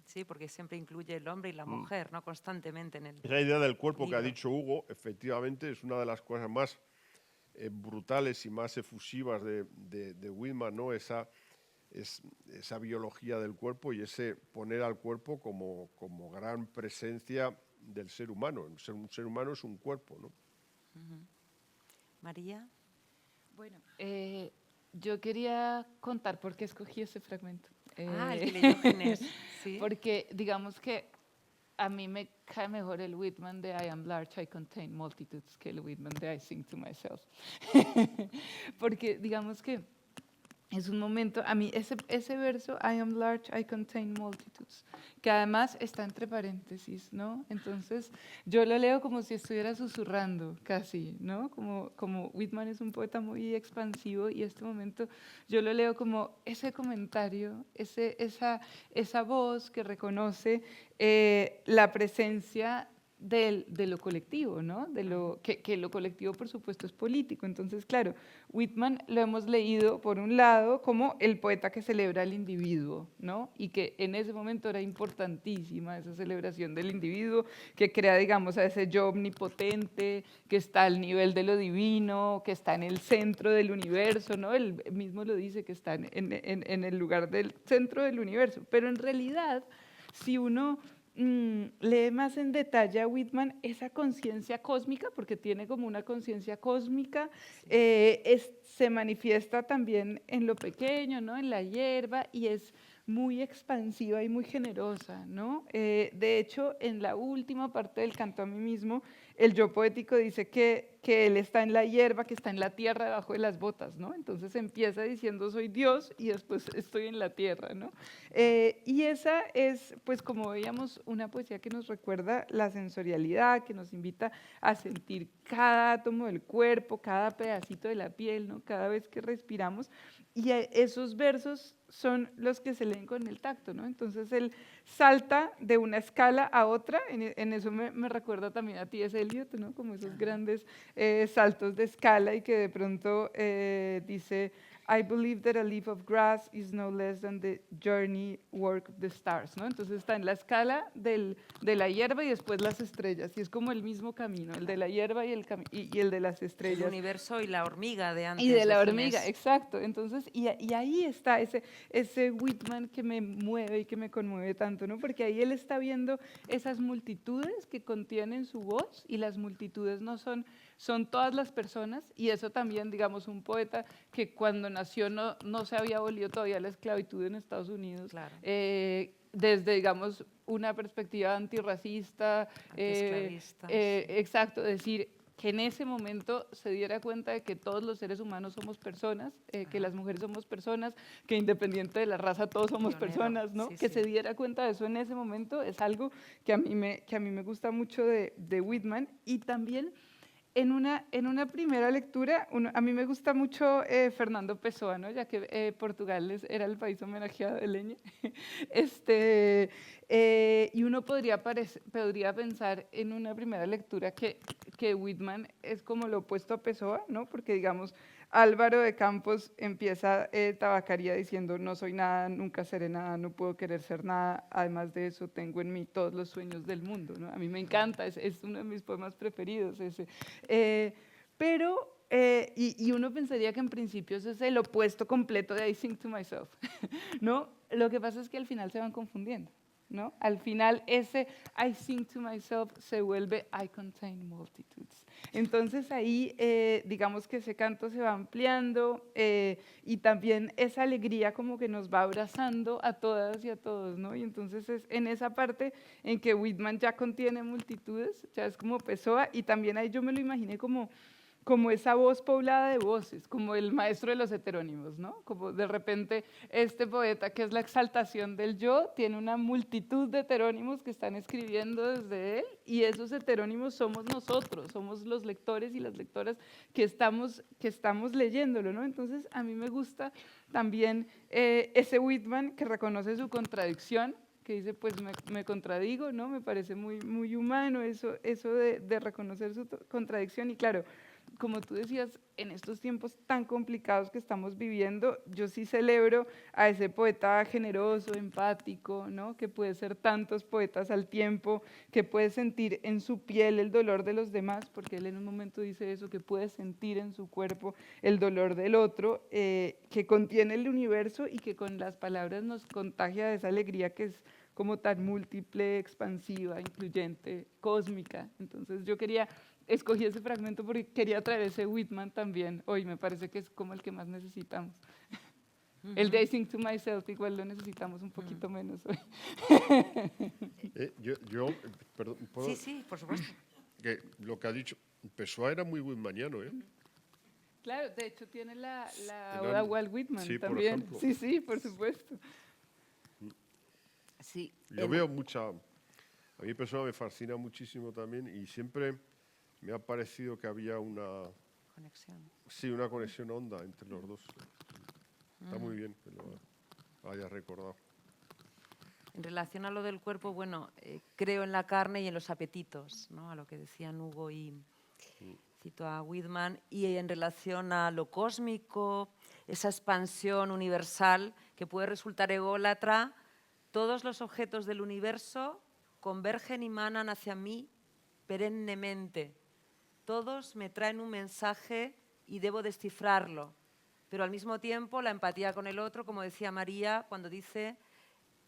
Sí, porque siempre incluye el hombre y la mujer, ¿no? Constantemente en el Esa idea del cuerpo libro que ha dicho Hugo, efectivamente, es una de las cosas más brutales y más efusivas de Whitman, ¿no? Esa biología del cuerpo y ese poner al cuerpo como gran presencia del ser humano. Un ser humano es un cuerpo, ¿no? María. Bueno, yo quería contar por qué escogí ese fragmento. El que leyó Ginés. ¿Sí? Porque digamos que a mí me cae mejor el Whitman de I am large, I contain multitudes que el Whitman de I sing to myself. Porque digamos que Es un momento, a mí ese verso, I am large, I contain multitudes, que además está entre paréntesis, ¿no? Entonces yo lo leo como si estuviera susurrando casi, ¿no? Como Whitman es un poeta muy expansivo y este momento yo lo leo como ese comentario, esa voz que reconoce la presencia de lo colectivo, ¿no? Que lo colectivo, por supuesto, es político. Entonces, claro, Whitman lo hemos leído, por un lado, como el poeta que celebra al individuo, ¿no? Y que en ese momento era importantísima esa celebración del individuo, que crea, digamos, a ese yo omnipotente, que está al nivel de lo divino, que está en el centro del universo, ¿no? Él mismo lo dice, que está en el lugar del centro del universo. Pero en realidad, si uno lee más en detalle a Whitman, esa conciencia cósmica, porque tiene como una conciencia cósmica, se manifiesta también en lo pequeño, ¿no? En la hierba, y es muy expansiva y muy generosa, ¿no? De hecho, en la última parte del Canto a mí mismo, el yo poético dice que él está en la hierba, que está en la tierra debajo de las botas, ¿no? Entonces empieza diciendo soy Dios y después estoy en la tierra, ¿no? Y esa es, pues como veíamos, una poesía que nos recuerda la sensorialidad, que nos invita a sentir cada átomo del cuerpo, cada pedacito de la piel, ¿no? Cada vez que respiramos. Y esos versos son los que se leen con el tacto, ¿no? Entonces él salta de una escala a otra, en eso me recuerda también a T.S. Eliot, ¿no? Como esos grandes saltos de escala y que de pronto dice, I believe that a leaf of grass is no less than the journey work of the stars, ¿no? Entonces está en la escala de la hierba y después las estrellas, y es como el mismo camino, el de la hierba y el de las estrellas. El universo y la hormiga de antes. Y de la Ginés. hormiga, exacto. Entonces, y ahí está ese Whitman que me mueve y que me conmueve tanto, ¿no? Porque ahí él está viendo esas multitudes que contienen su voz, y las multitudes no son todas las personas, y eso también, digamos, un poeta que cuando nació no se había abolido todavía la esclavitud en Estados Unidos, Claro. desde, digamos, una perspectiva antirracista, Antiesclavista, sí. exacto, decir que en ese momento se diera cuenta de que todos los seres humanos somos personas, que las mujeres somos personas, que independiente de la raza todos somos Pionero, personas, ¿no? sí, Que sí. se diera cuenta de eso en ese momento es algo que a mí me gusta mucho de Whitman. Y también en una primera lectura, a mí me gusta mucho Fernando Pessoa, ¿no? Ya que Portugal era el país homenajeado de Leñe. Y uno podría pensar en una primera lectura que Whitman es como lo opuesto a Pessoa, ¿no? Porque, digamos, Álvaro de Campos empieza Tabacaría diciendo no soy nada, nunca seré nada, no puedo querer ser nada, además de eso tengo en mí todos los sueños del mundo, ¿no? A mí me encanta, es uno de mis poemas preferidos ese. Y uno pensaría que en principio ese es el opuesto completo de I Sing to Myself, ¿no? Lo que pasa es que al final se van confundiendo, ¿no? Al final ese I sing to myself se vuelve I contain multitudes. Entonces ahí digamos que ese canto se va ampliando y también esa alegría como que nos va abrazando a todas y a todos, ¿no? Y entonces es en esa parte en que Whitman ya contiene multitudes, ya es como Pessoa, y también ahí yo me lo imaginé como esa voz poblada de voces, como el maestro de los heterónimos, ¿no? Como de repente este poeta, que es la exaltación del yo, tiene una multitud de heterónimos que están escribiendo desde él, y esos heterónimos somos nosotros, somos los lectores y las lectoras que estamos leyéndolo, ¿no? Entonces a mí me gusta también ese Whitman que reconoce su contradicción, que dice, pues me contradigo, ¿no? Me parece muy, muy humano eso de reconocer su contradicción. Y claro, como tú decías, en estos tiempos tan complicados que estamos viviendo, yo sí celebro a ese poeta generoso, empático, ¿no? Que puede ser tantos poetas al tiempo, que puede sentir en su piel el dolor de los demás, porque él en un momento dice eso, que puede sentir en su cuerpo el dolor del otro, que contiene el universo y que con las palabras nos contagia de esa alegría que es como tan múltiple, expansiva, incluyente, cósmica. Entonces yo escogí ese fragmento porque quería traer ese Whitman también hoy, me parece que es como el que más necesitamos. El de I Sing to Myself igual lo necesitamos un poquito menos hoy. Perdón, ¿puedo? Sí, por supuesto. Que lo que ha dicho, Pessoa era muy whitmaniano, ¿eh? Claro, de hecho tiene la El oda an- Walt Whitman sí, por también. ejemplo. Sí, sí, por supuesto. Sí, Yo veo mucha... A mí persona me fascina muchísimo también y siempre me ha parecido que había una conexión honda entre los dos. Está muy bien que lo hayas recordado. En relación a lo del cuerpo, bueno, creo en la carne y en los apetitos, ¿no? A lo que decían Hugo y cito a Whitman, y en relación a lo cósmico, esa expansión universal que puede resultar ególatra, todos los objetos del universo convergen y manan hacia mí perennemente. Todos me traen un mensaje y debo descifrarlo, pero al mismo tiempo la empatía con el otro, como decía María, cuando dice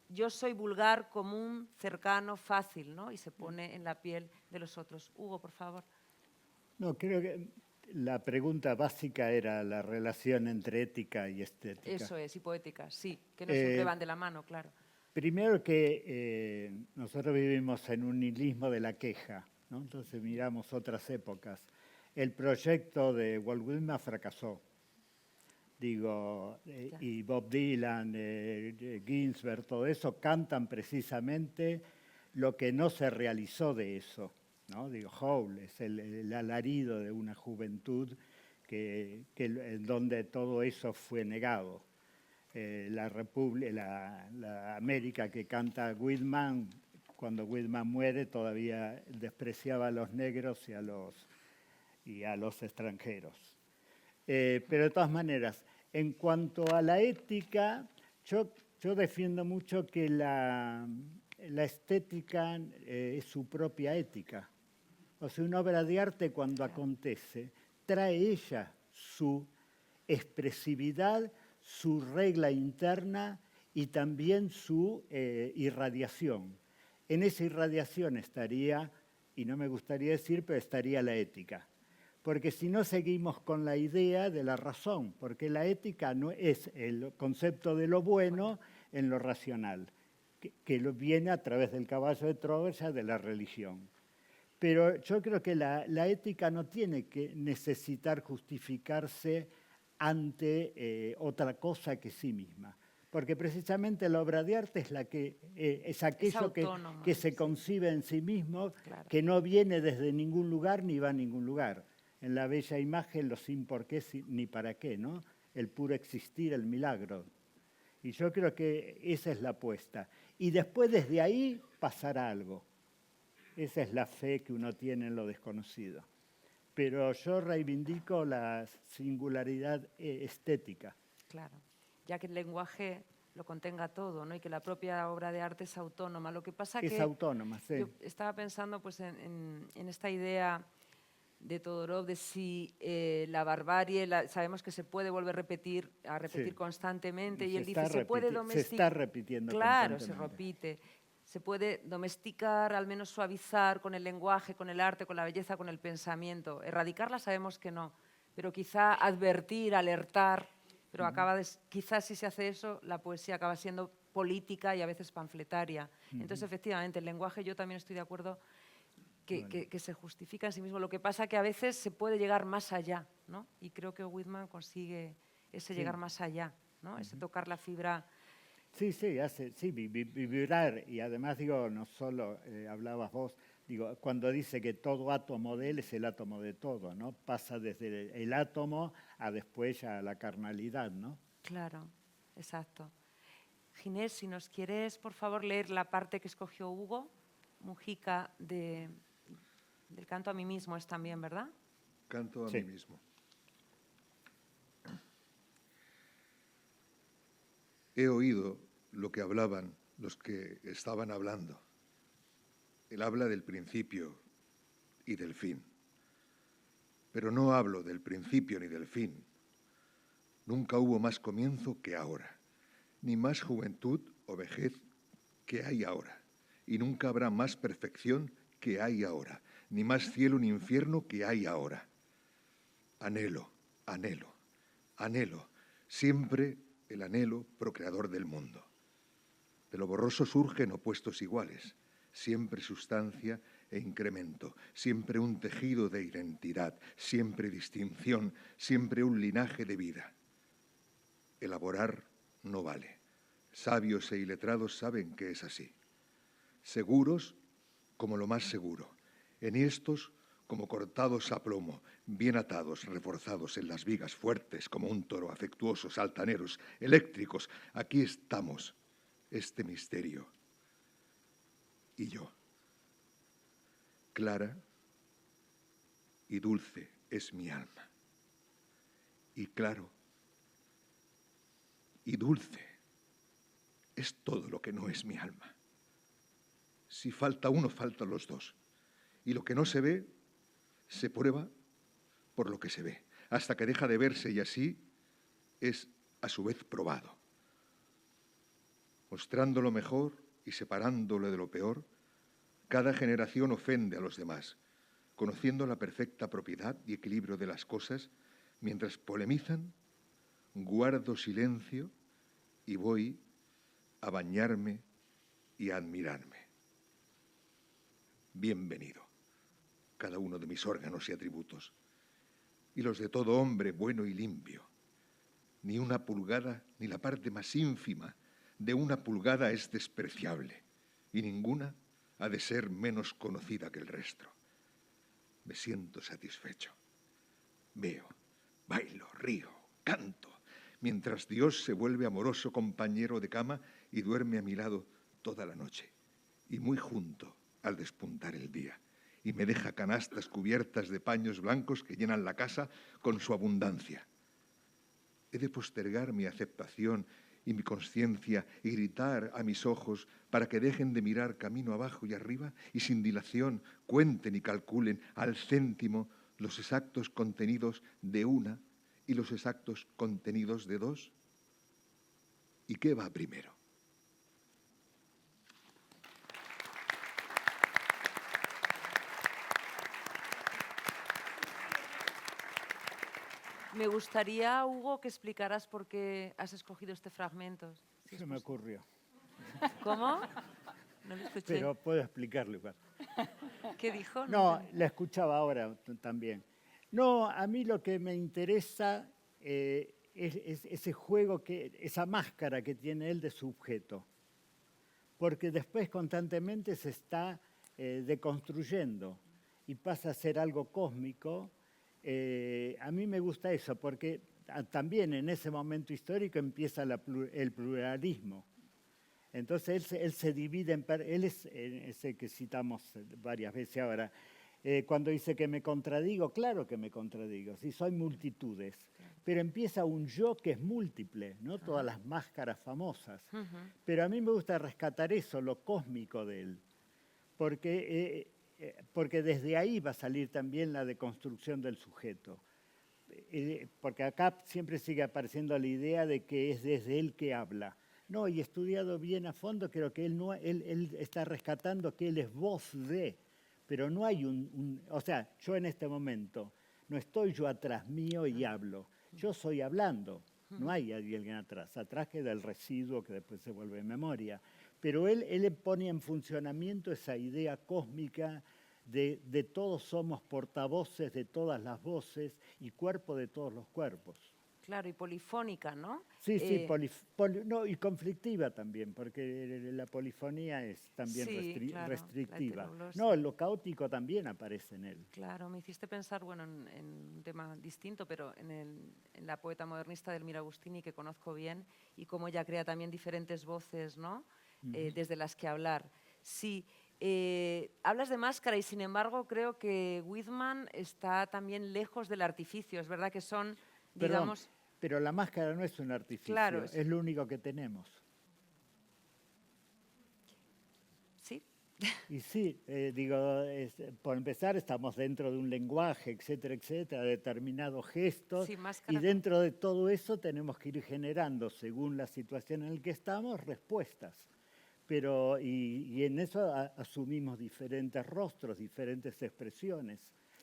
yo soy vulgar, común, cercano, fácil, ¿no? Y se pone en la piel de los otros. Hugo, por favor. No, creo que la pregunta básica era la relación entre ética y estética. Eso es, y poética, sí, que no siempre van de la mano, claro. Primero que nosotros vivimos en un nihilismo de la queja, ¿no? Entonces miramos otras épocas. El proyecto de Walt Whitman fracasó. Digo, y Bob Dylan, Ginsberg, todo eso cantan precisamente lo que no se realizó de eso, ¿no? Digo, Howl es el alarido de una juventud en donde todo eso fue negado. La América que canta Whitman, cuando Whitman muere todavía despreciaba a los negros y a los extranjeros. Pero de todas maneras, en cuanto a la ética, yo defiendo mucho que la estética es su propia ética. O sea, una obra de arte cuando acontece, trae ella su expresividad, su regla interna y también su irradiación. En esa irradiación estaría, y no me gustaría decir, pero estaría la ética. Porque si no seguimos con la idea de la razón, porque la ética no es el concepto de lo bueno en lo racional, que viene a través del caballo de Troya de la religión. Pero yo creo que la ética no tiene que necesitar justificarse ante otra cosa que sí misma. Porque precisamente la obra de arte es aquello que se concibe en sí mismo, claro, que no viene desde ningún lugar ni va a ningún lugar. En la bella imagen, lo sin por qué ni para qué, ¿no? El puro existir, el milagro. Y yo creo que esa es la apuesta. Y después desde ahí pasará algo. Esa es la fe que uno tiene en lo desconocido. Pero yo reivindico la singularidad estética. Claro, ya que el lenguaje lo contenga todo, ¿no? Y que la propia obra de arte es autónoma. Lo que pasa es que autónoma, sí. Yo estaba pensando pues, en esta idea de Todorov de si la barbarie, sabemos que se puede volver a repetir sí, constantemente, y él dice se puede domesticar. Se está repitiendo claro, se repite. Se puede domesticar, al menos suavizar con el lenguaje, con el arte, con la belleza, con el pensamiento. Erradicarla sabemos que no, pero quizá advertir, alertar, pero quizás si se hace eso, la poesía acaba siendo política y a veces panfletaria. Entonces, efectivamente, el lenguaje, yo también estoy de acuerdo que se justifica en sí mismo. Lo que pasa es que a veces se puede llegar más allá, ¿no? Y creo que Whitman consigue ese llegar más allá, ¿no? Ese tocar la fibra. Sí, vibrar. Y además, digo, no solo hablabas vos, digo, cuando dice que todo átomo de él es el átomo de todo, ¿no? Pasa desde el átomo a después a la carnalidad, ¿no? Claro, exacto. Ginés, si nos quieres, por favor, leer la parte que escogió Hugo Mujica del canto a mí mismo es también, ¿verdad? Canto a mí mismo. He oído lo que hablaban los que estaban hablando. Él habla del principio y del fin. Pero no hablo del principio ni del fin. Nunca hubo más comienzo que ahora, ni más juventud o vejez que hay ahora. Y nunca habrá más perfección que hay ahora, ni más cielo ni infierno que hay ahora. Anhelo, anhelo, anhelo, siempre el anhelo procreador del mundo. De lo borroso surgen opuestos iguales, siempre sustancia e incremento, siempre un tejido de identidad, siempre distinción, siempre un linaje de vida. Elaborar no vale. Sabios e iletrados saben que es así. Seguros como lo más seguro, enhiestos como cortados a plomo, bien atados, reforzados en las vigas, fuertes como un toro, afectuosos, altaneros, eléctricos. Aquí estamos, este misterio. Y yo. Clara y dulce es mi alma. Y claro y dulce es todo lo que no es mi alma. Si falta uno, faltan los dos. Y lo que no se ve, se prueba por lo que se ve, hasta que deja de verse y así es a su vez probado. Mostrando lo mejor y separándolo de lo peor, cada generación ofende a los demás, conociendo la perfecta propiedad y equilibrio de las cosas, mientras polemizan, guardo silencio y voy a bañarme y a admirarme. Bienvenido, cada uno de mis órganos y atributos, y los de todo hombre bueno y limpio. Ni una pulgada, ni la parte más ínfima de una pulgada es despreciable, y ninguna ha de ser menos conocida que el resto. Me siento satisfecho. Veo, bailo, río, canto, mientras Dios se vuelve amoroso compañero de cama y duerme a mi lado toda la noche, y muy junto al despuntar el día, y me deja canastas cubiertas de paños blancos que llenan la casa con su abundancia. He de postergar mi aceptación y mi conciencia y gritar a mis ojos para que dejen de mirar camino abajo y arriba y sin dilación cuenten y calculen al céntimo los exactos contenidos de una y los exactos contenidos de dos. ¿Y qué va primero? Me gustaría, Hugo, que explicaras por qué has escogido este fragmento. Si Se me ocurrió, ¿Cómo? No lo escuché. pero puedo explicarlo igual. ¿Qué dijo? No, la escuchaba ahora también. No, a mí lo que me interesa es ese juego, esa máscara que tiene él de sujeto. Porque después constantemente se está deconstruyendo y pasa a ser algo cósmico. A mí me gusta eso, porque también en ese momento histórico empieza el pluralismo. Entonces él se divide en... Él es ese que citamos varias veces ahora. Cuando dice que me contradigo, claro que me contradigo, sí, soy multitudes. Pero empieza un yo que es múltiple, ¿no? Todas las máscaras famosas. Pero a mí me gusta rescatar eso, lo cósmico de él. Porque desde ahí va a salir también la deconstrucción del sujeto. Porque acá siempre sigue apareciendo la idea de que es desde él que habla. No, y estudiado bien a fondo, creo que él está rescatando que él es voz de, pero no hay o sea, yo en este momento no estoy yo atrás mío y hablo, yo soy hablando, no hay alguien atrás queda el residuo que después se vuelve memoria. Pero él pone en funcionamiento esa idea cósmica de todos somos portavoces de todas las voces y cuerpo de todos los cuerpos. Claro, y polifónica, ¿no? Sí, no, y conflictiva también, porque la polifonía es también Sí, claro, restrictiva. la heteroglosia. No, lo caótico también aparece en él. Claro, me hiciste pensar, bueno, en un tema distinto, pero en la poeta modernista Delmira Agustini, que conozco bien, y cómo ella crea también diferentes voces, ¿no? Desde las que hablar. Sí, hablas de máscara y sin embargo creo que Whitman está también lejos del artificio. Es verdad que son, digamos... Perdón, pero la máscara no es un artificio, Claro, es lo único que tenemos. Sí. Y sí, por empezar estamos dentro de un lenguaje, etcétera, determinados gestos, Sí, máscara y dentro de todo eso tenemos que ir generando, según la situación en la que estamos, respuestas. Pero, y en eso asumimos diferentes rostros, diferentes expresiones.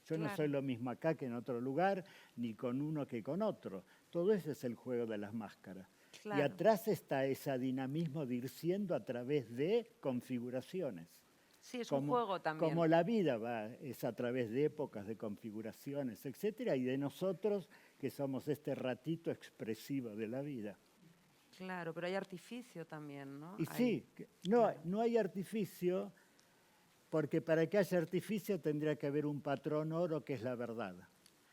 Yo no soy lo mismo acá que en otro lugar, ni con uno que con otro. Todo eso es el juego de las máscaras. Claro. Y atrás está ese dinamismo de ir siendo a través de configuraciones. Sí, es un juego también. Como la vida es a través de épocas, de configuraciones, etcétera, y de nosotros que somos este ratito expresivo de la vida. Claro, pero hay artificio también, ¿no? Y sí, no hay artificio, porque para que haya artificio tendría que haber un patrón oro que es la verdad.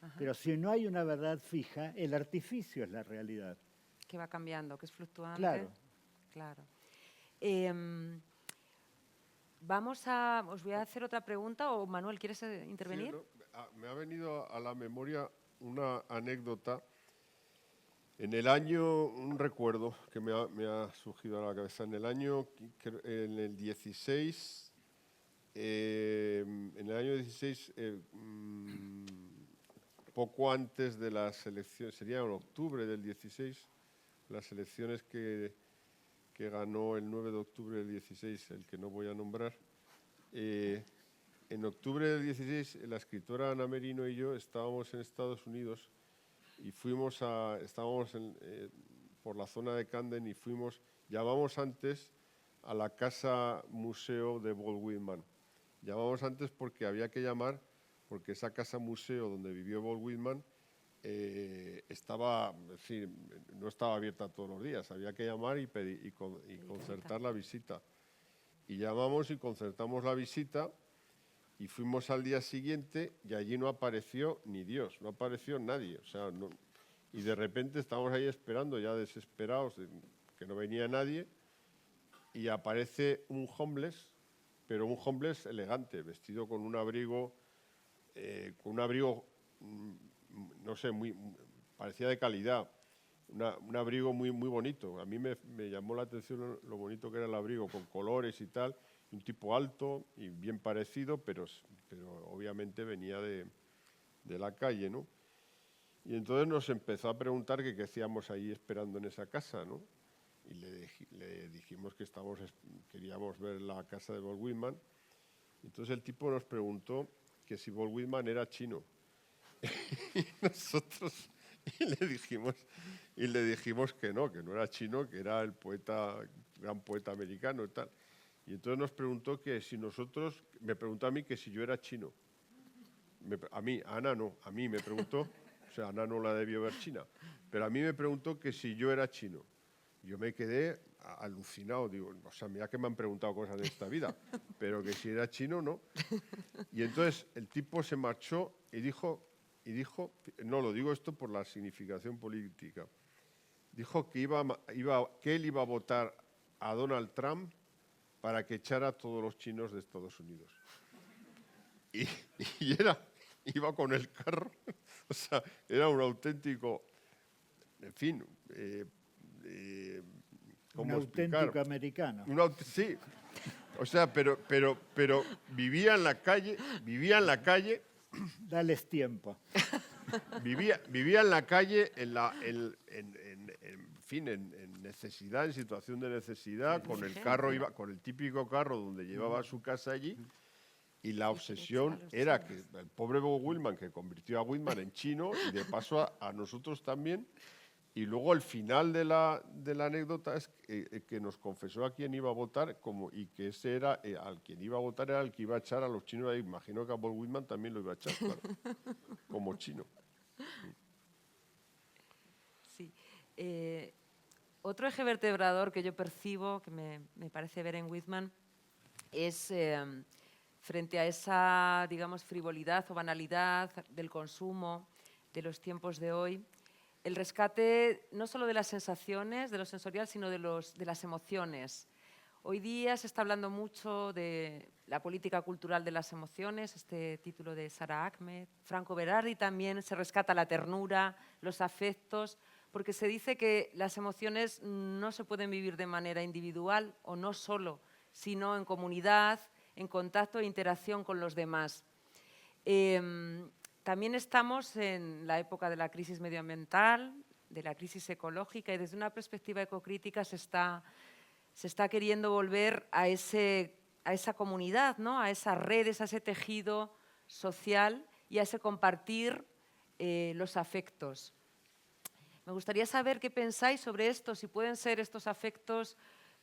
Ajá. Pero si no hay una verdad fija, el artificio es la realidad. Que va cambiando, que es fluctuante. Claro. Claro. Os voy a hacer otra pregunta, o Manuel, ¿quieres intervenir? Sí, ¿no? Me ha venido a la memoria una anécdota. En el año, un recuerdo que me ha surgido a la cabeza, en el año 16, poco antes de las elecciones, sería en octubre del 16, las elecciones que ganó el 9 de octubre del 16, el que no voy a nombrar. En octubre del 16, la escritora Ana Merino y yo estábamos en Estados Unidos y estábamos por la zona de Camden y llamamos antes a la casa museo de Walt Whitman. Llamamos antes porque había que llamar, porque esa casa museo donde vivió Walt Whitman no estaba abierta todos los días, había que llamar y concertar la visita. Y llamamos y concertamos la visita y fuimos al día siguiente y allí no apareció ni Dios, no apareció nadie. O sea, y de repente estábamos ahí esperando, ya desesperados, que no venía nadie, y aparece un homeless, pero un homeless elegante, vestido con un abrigo, no sé, parecía de calidad, un abrigo muy, muy bonito. A mí me llamó la atención lo bonito que era el abrigo, con colores y tal, un tipo alto y bien parecido, pero obviamente venía de la calle, ¿no? Y entonces nos empezó a preguntar qué hacíamos ahí esperando en esa casa, ¿no? Y le dijimos que queríamos ver la casa de Walt Whitman. Entonces el tipo nos preguntó que si Walt Whitman era chino. Y nosotros le dijimos que no era chino, que era el gran poeta americano y tal. Y entonces nos preguntó me preguntó a mí que si yo era chino. A Ana no, a mí me preguntó, o sea, Ana no la debió ver china, pero a mí me preguntó que si yo era chino. Yo me quedé alucinado, digo, o sea, mira que me han preguntado cosas de esta vida, pero que si era chino, no. Y entonces el tipo se marchó y dijo, no lo digo esto por la significación política, dijo que él iba a votar a Donald Trump para que echara a todos los chinos de Estados Unidos. Y iba con el carro, o sea, era un auténtico, en fin, ¿cómo explicar? Auténtico americano. Sí, o sea, pero vivía en la calle. Dales tiempo. Vivía en la calle, en necesidad, en situación de necesidad, con el carro, con el típico carro donde llevaba su casa allí. Y la obsesión era que el pobre Walt Whitman, que convirtió a Whitman en chino, y de paso a nosotros también. Y luego el final de la anécdota es que nos confesó a quién iba a votar y que ese era, al quien iba a votar era el que iba a echar a los chinos ahí. Imagino que a Walt Whitman también lo iba a echar, claro, como chino. Sí. Otro eje vertebrador que yo percibo, que me parece ver en Whitman, es frente a esa, digamos, frivolidad o banalidad del consumo de los tiempos de hoy, el rescate no solo de las sensaciones, de lo sensorial, sino de las emociones. Hoy día se está hablando mucho de la política cultural de las emociones, este título de Sara Ahmed. Franco Berardi también se rescata la ternura, los afectos, porque se dice que las emociones no se pueden vivir de manera individual o no solo, sino en comunidad, en contacto e interacción con los demás. También estamos en la época de la crisis medioambiental, de la crisis ecológica, y desde una perspectiva ecocrítica se está queriendo volver a esa comunidad, ¿no? A esas redes, a ese tejido social y a ese compartir los afectos. Me gustaría saber qué pensáis sobre esto, si pueden ser estos afectos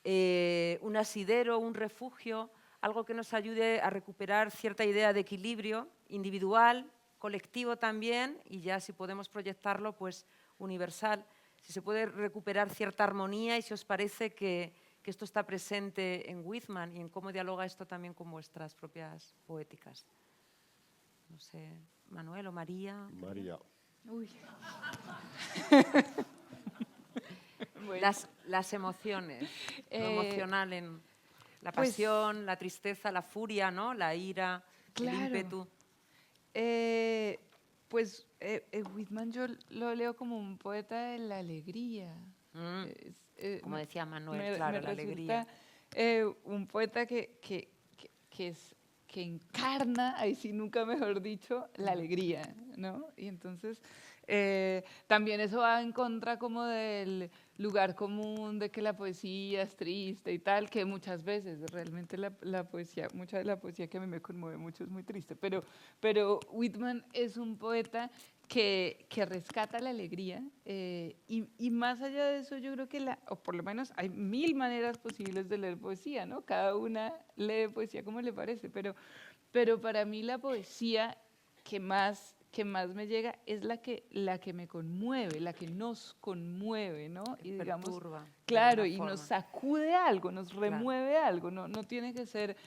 un asidero, un refugio algo que nos ayude a recuperar cierta idea de equilibrio individual, colectivo también, y ya si podemos proyectarlo, pues universal. Si se puede recuperar cierta armonía y si os parece que esto está presente en Whitman y en cómo dialoga esto también con vuestras propias poéticas. No sé, Manuel o María. María. Uy. Bueno, Las emociones, lo Eh, emocional en la pues, pasión, la tristeza, la furia, ¿no? La ira, el claro. ímpetu. Whitman yo lo leo como un poeta de la alegría. Mm, como Me- decía Manuel, me claro, la resulta alegría. un poeta que encarna, ahí sí nunca mejor dicho, la alegría, ¿no? Y entonces también eso va en contra como del lugar común de que la poesía es triste y tal, que muchas veces realmente la poesía, mucha de la poesía que a mí me conmueve mucho es muy triste, pero Whitman es un poeta que rescata la alegría y más allá de eso yo creo que, o por lo menos hay 1000 maneras posibles de leer poesía, ¿no? Cada una lee poesía como le parece, pero para mí la poesía que más me llega es la que me conmueve, la que nos conmueve, ¿no? Y digamos, Perturba, de claro, alguna y nos forma. sacude algo, nos remueve algo, no tiene que ser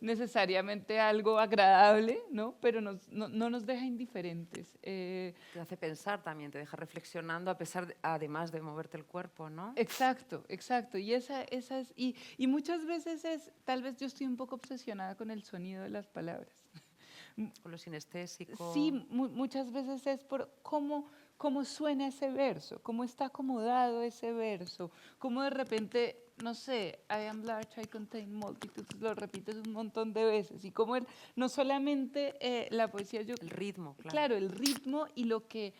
necesariamente algo agradable, ¿no? Pero no nos deja indiferentes. Te hace pensar también, te deja reflexionando además de moverte el cuerpo, ¿no? Exacto, exacto. Y esa es, y muchas veces tal vez yo estoy un poco obsesionada con el sonido de las palabras. Con lo sinestésico. Sí, muchas veces es por cómo suena ese verso, cómo está acomodado ese verso, cómo de repente, no sé, I am large, I contain multitudes, lo repites un montón de veces, y cómo no solamente la poesía, El ritmo, claro. claro, el ritmo y lo que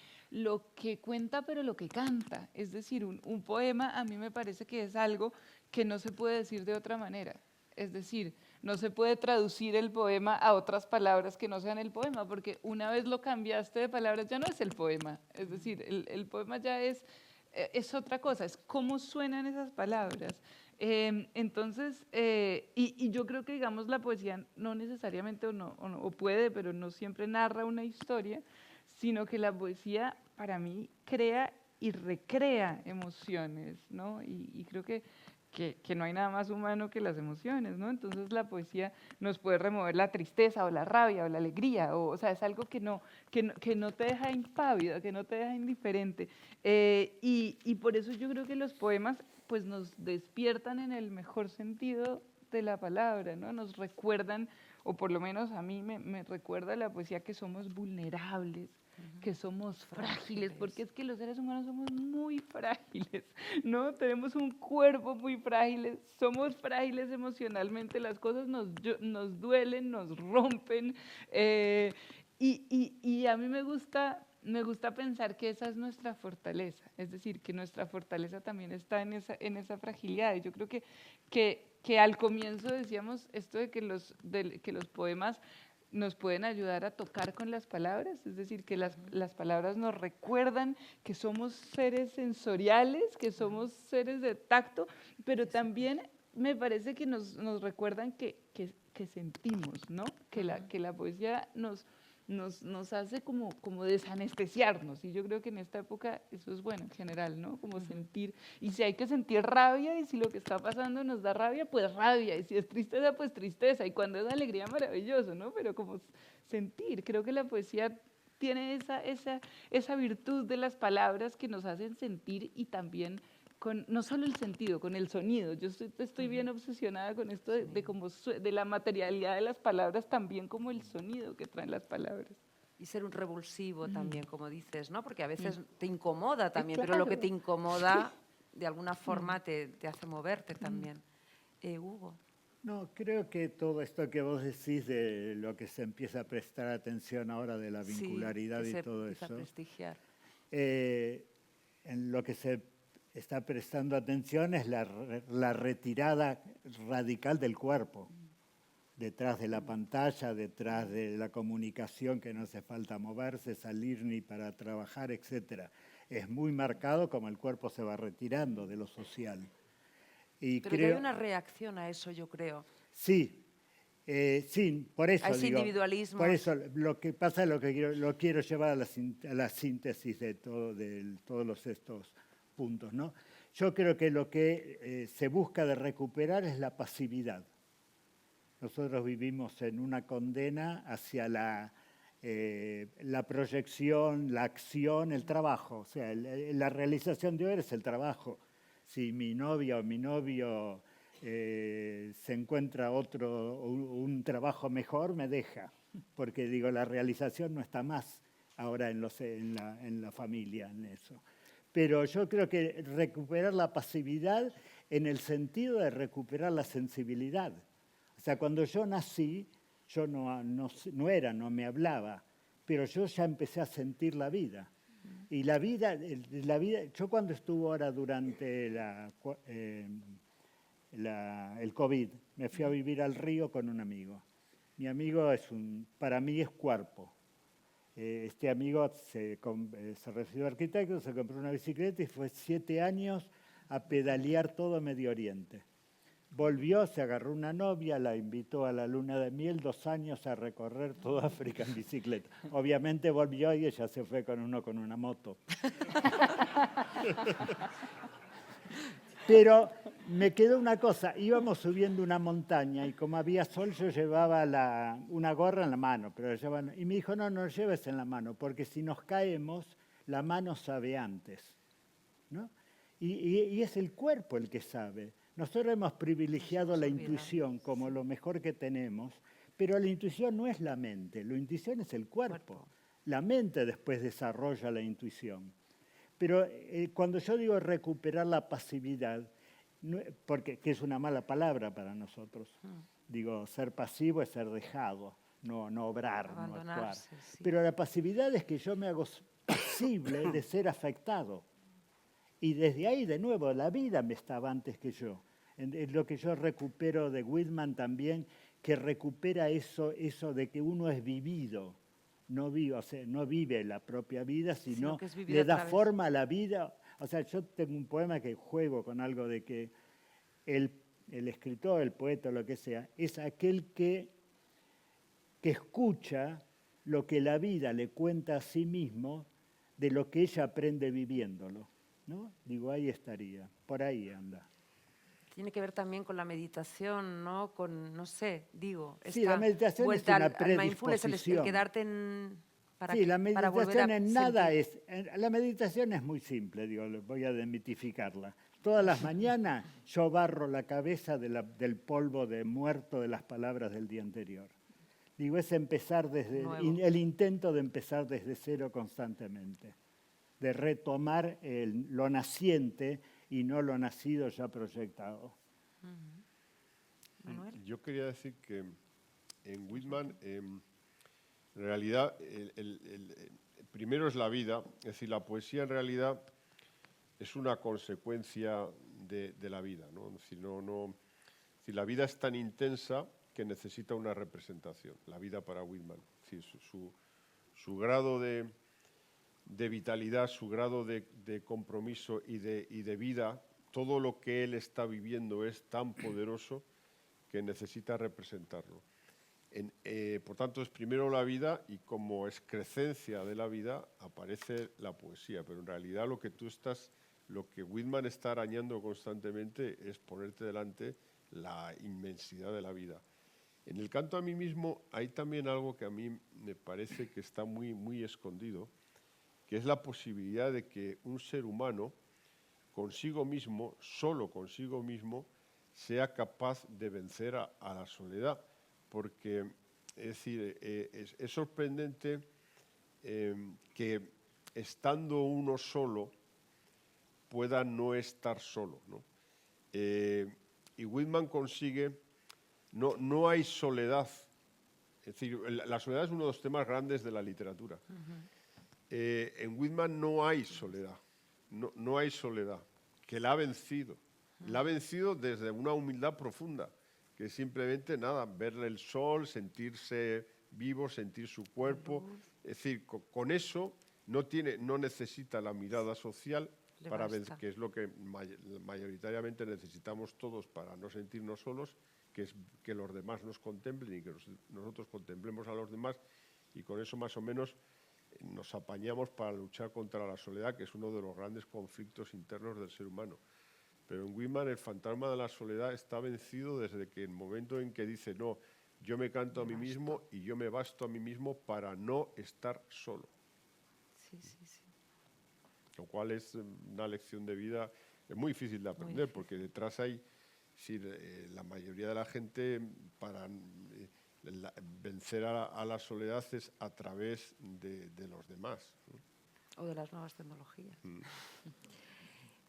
cuenta, pero lo que canta. Es decir, un poema a mí me parece que es algo que no se puede decir de otra manera. Es decir, no se puede traducir el poema a otras palabras que no sean el poema, porque una vez lo cambiaste de palabras ya no es el poema. Es decir, el poema ya es otra cosa, es cómo suenan esas palabras. Entonces, y yo creo que, digamos, la poesía no necesariamente, o puede, pero no siempre narra una historia, sino que la poesía, para mí, crea y recrea emociones, ¿no? Y creo que no hay nada más humano que las emociones, ¿no? Entonces la poesía nos puede remover la tristeza o la rabia o la alegría, o sea, es algo que no te deja impávido, que no te deja indiferente. Y por eso yo creo que los poemas pues nos despiertan en el mejor sentido de la palabra, ¿no? Nos recuerdan, o por lo menos a mí me recuerda la poesía que somos vulnerables, que somos frágiles, porque es que los seres humanos somos muy frágiles, ¿no? Tenemos un cuerpo muy frágil, somos frágiles emocionalmente, las cosas nos duelen, nos rompen, y a mí me gusta pensar que esa es nuestra fortaleza, es decir, que nuestra fortaleza también está en esa fragilidad, y yo creo que al comienzo decíamos esto de que los poemas nos pueden ayudar a tocar con las palabras, es decir, que las palabras nos recuerdan que somos seres sensoriales, que somos seres de tacto, pero también me parece que nos recuerdan que sentimos, ¿no? Que la poesía nos hace como desanestesiarnos, y yo creo que en esta época eso es bueno en general, ¿no? Como sentir, y si hay que sentir rabia, y si lo que está pasando nos da rabia, pues rabia, y si es tristeza, pues tristeza, y cuando es alegría, maravilloso, ¿no? Pero como sentir, creo que la poesía tiene esa virtud de las palabras que nos hacen sentir, y también no solo el sentido, con el sonido. Yo estoy bien obsesionada con esto de la materialidad de las palabras, también como el sonido que traen las palabras. Y ser un revulsivo también, como dices, ¿no? Porque a veces Sí. te incomoda también, Claro. pero lo que te incomoda de alguna forma te hace moverte también. Hugo. No, creo que todo esto que vos decís de lo que se empieza a prestar atención ahora de la vincularidad sí, y todo empieza eso, a prestigiar. en lo que se está prestando atención es la retirada radical del cuerpo, detrás de la pantalla, detrás de la comunicación, que no hace falta moverse, salir ni para trabajar, etc. Es muy marcado como el cuerpo se va retirando de lo social. Y Pero ya hay una reacción a eso, yo creo. Sí, sí, por eso A ese digo, individualismo. por eso lo que pasa es lo quiero llevar a la síntesis de todos estos puntos, ¿no? Yo creo que lo que se busca de recuperar es la pasividad. Nosotros vivimos en una condena hacia la proyección, la acción, el trabajo. O sea, la realización de hoy es el trabajo. Si mi novia o mi novio se encuentra un trabajo mejor, me deja. Porque digo, la realización no está más ahora en la familia, en eso. Pero yo creo que recuperar la pasividad en el sentido de recuperar la sensibilidad. O sea, cuando yo nací, yo no me hablaba, pero yo ya empecé a sentir la vida. Y la vida, yo cuando estuve ahora durante el COVID, me fui a vivir al río con un amigo. Mi amigo para mí es cuerpo. Este amigo se recibió de arquitecto, se compró una bicicleta y fue 7 años a pedalear todo Medio Oriente. Volvió, se agarró una novia, la invitó a la luna de miel, 2 años a recorrer toda África en bicicleta. Obviamente volvió y ella se fue con una moto. Pero me quedó una cosa, íbamos subiendo una montaña y como había sol yo llevaba una gorra en la mano, y me dijo, no lleves en la mano, porque si nos caemos, la mano sabe antes, ¿no? Y es el cuerpo el que sabe. Nosotros hemos privilegiado la intuición como lo mejor que tenemos, pero la intuición no es la mente, la intuición es el cuerpo. La mente después desarrolla la intuición. Pero cuando yo digo recuperar la pasividad, que es una mala palabra para nosotros, digo, ser pasivo es ser dejado, no obrar, no actuar. Sí. Pero la pasividad es que yo me hago pasible de ser afectado. Y desde ahí, de nuevo, la vida me estaba antes que yo. Es lo que yo recupero de Whitman también, que recupera eso de que uno es vivido. No vive la propia vida, sino le da forma a la vida. O sea, yo tengo un poema que juego con algo de que el escritor, el poeta, lo que sea, es aquel que escucha lo que la vida le cuenta a sí mismo de lo que ella aprende viviéndolo, ¿no? Digo, ahí estaría, por ahí anda. Tiene que ver también con la meditación, ¿no? Con, no sé, digo, sí, la meditación es una predisposición. El quedarte en... Sí, la meditación en nada es... La meditación es muy simple, digo, voy a desmitificarla. Todas las mañanas yo barro la cabeza del polvo de muerto de las palabras del día anterior. Digo, es empezar el intento de empezar desde cero constantemente, de retomar lo naciente y no lo nacido ya proyectado. Manuel. Yo quería decir que en Whitman, en realidad, primero es la vida, es decir, la poesía en realidad es una consecuencia de la vida, ¿no? Es decir, la vida es tan intensa que necesita una representación, la vida para Whitman. Es decir, su grado de vitalidad, su grado de compromiso y de vida, todo lo que él está viviendo es tan poderoso que necesita representarlo. Por tanto, es primero la vida y como excrescencia de la vida aparece la poesía, pero en realidad lo que Whitman está arañando constantemente es ponerte delante la inmensidad de la vida. En el canto a mí mismo hay también algo que a mí me parece que está muy, muy escondido, que es la posibilidad de que un ser humano consigo mismo, solo consigo mismo, sea capaz de vencer a la soledad. Porque, es decir, es sorprendente que estando uno solo pueda no estar solo, ¿no? Y Whitman consigue, no hay soledad, es decir, la soledad es uno de los temas grandes de la literatura. En Whitman no hay soledad, no hay soledad, que la ha vencido. La ha vencido desde una humildad profunda, que es simplemente nada, verle el sol, sentirse vivo, sentir su cuerpo. Es decir, con eso no necesita la mirada social, que es lo que mayoritariamente necesitamos todos para no sentirnos solos, que es que los demás nos contemplen y que nosotros contemplemos a los demás, y con eso más o menos nos apañamos para luchar contra la soledad, que es uno de los grandes conflictos internos del ser humano. Pero en Whitman el fantasma de la soledad está vencido desde que el momento en que dice, no, yo me canto a mí mismo y yo me basto a mí mismo para no estar solo. Sí, sí, sí. Lo cual es una lección de vida, es muy difícil de aprender, porque detrás hay, la mayoría de la gente, para vencer a la soledad es a través de los demás, ¿no? O de las nuevas tecnologías.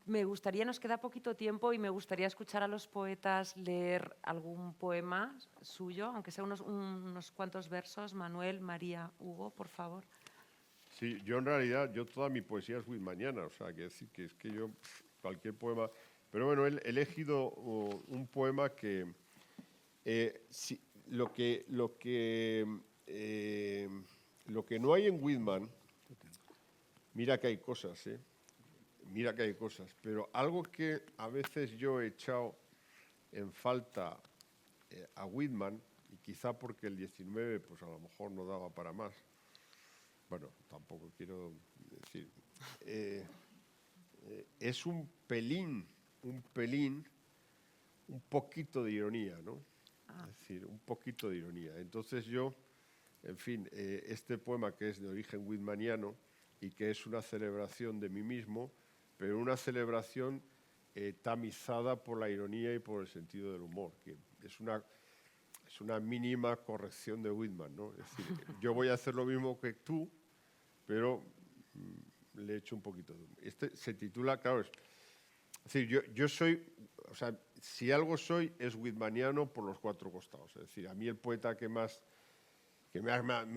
Me gustaría, nos queda poquito tiempo y me gustaría escuchar a los poetas leer algún poema suyo, aunque sea unos cuantos versos. Manuel, María, Hugo, por favor. Sí, yo en realidad, toda mi poesía es whitmaniana, o sea, que decir que es que yo, cualquier poema... Pero bueno, he elegido un poema que... lo que no hay en Whitman, mira que hay cosas, mira que hay cosas, pero algo que a veces yo he echado en falta a Whitman, y quizá porque el 19 pues a lo mejor no daba para más, bueno, tampoco quiero decir, es un poquito de ironía, ¿no? Es decir, un poquito de ironía. Entonces yo, en fin, este poema que es de origen whitmaniano y que es una celebración de mí mismo, pero una celebración tamizada por la ironía y por el sentido del humor, que es una mínima corrección de Whitman, ¿no? Es decir, yo voy a hacer lo mismo que tú, pero le echo un poquito de humor. Este se titula, claro, es decir, yo soy, o sea, si algo soy, es whitmaniano por los cuatro costados. Es decir, a mí el poeta que me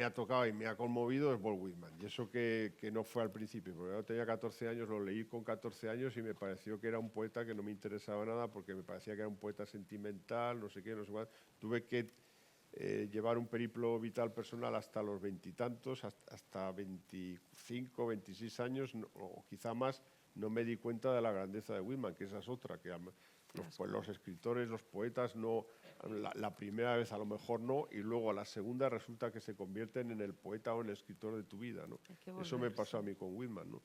ha tocado y me ha conmovido es Walt Whitman. Y eso que no fue al principio, porque yo tenía 14 años, lo leí con 14 años y me pareció que era un poeta que no me interesaba nada porque me parecía que era un poeta sentimental, no sé qué, no sé cuál. Tuve que llevar un periplo vital personal hasta los veintitantos, hasta 25, 26 años, o quizá más, no me di cuenta de la grandeza de Whitman, que esa es otra, que los escritores, los poetas, no, la primera vez a lo mejor no, y luego a la segunda resulta que se convierten en el poeta o en el escritor de tu vida, ¿no? Eso me pasó a mí con Whitman, ¿no?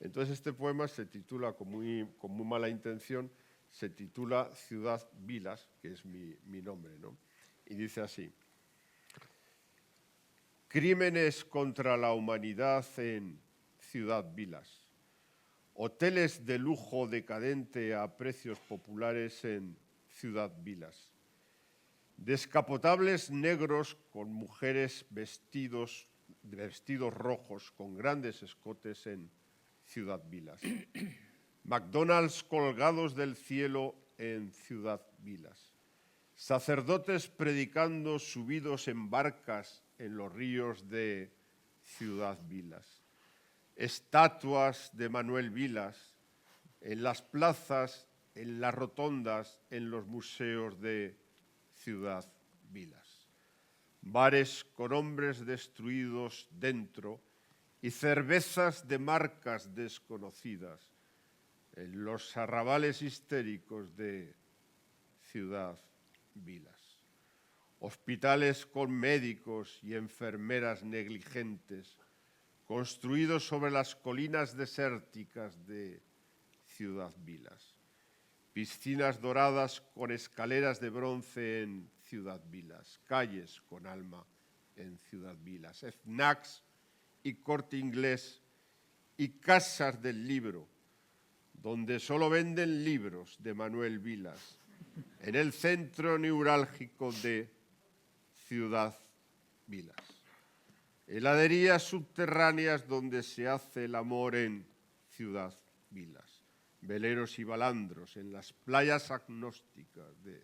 Entonces este poema se titula, con muy mala intención, se titula Ciudad Vilas, que es mi nombre, ¿no? Y dice así: crímenes contra la humanidad en Ciudad Vilas. Hoteles de lujo decadente a precios populares en Ciudad Vilas. Descapotables negros con mujeres vestidos rojos con grandes escotes en Ciudad Vilas. McDonald's colgados del cielo en Ciudad Vilas. Sacerdotes predicando subidos en barcas en los ríos de Ciudad Vilas. Estatuas de Manuel Vilas en las plazas, en las rotondas, en los museos de Ciudad Vilas. Bares con hombres destruidos dentro y cervezas de marcas desconocidas en los arrabales histéricos de Ciudad Vilas. Hospitales con médicos y enfermeras negligentes construidos sobre las colinas desérticas de Ciudad Vilas. Piscinas doradas con escaleras de bronce en Ciudad Vilas. Calles con alma en Ciudad Vilas. Snacks y Corte Inglés y casas del libro, donde solo venden libros de Manuel Vilas, en el centro neurálgico de Ciudad Vilas. Heladerías subterráneas donde se hace el amor en Ciudad Vilas. Veleros y balandros en las playas agnósticas de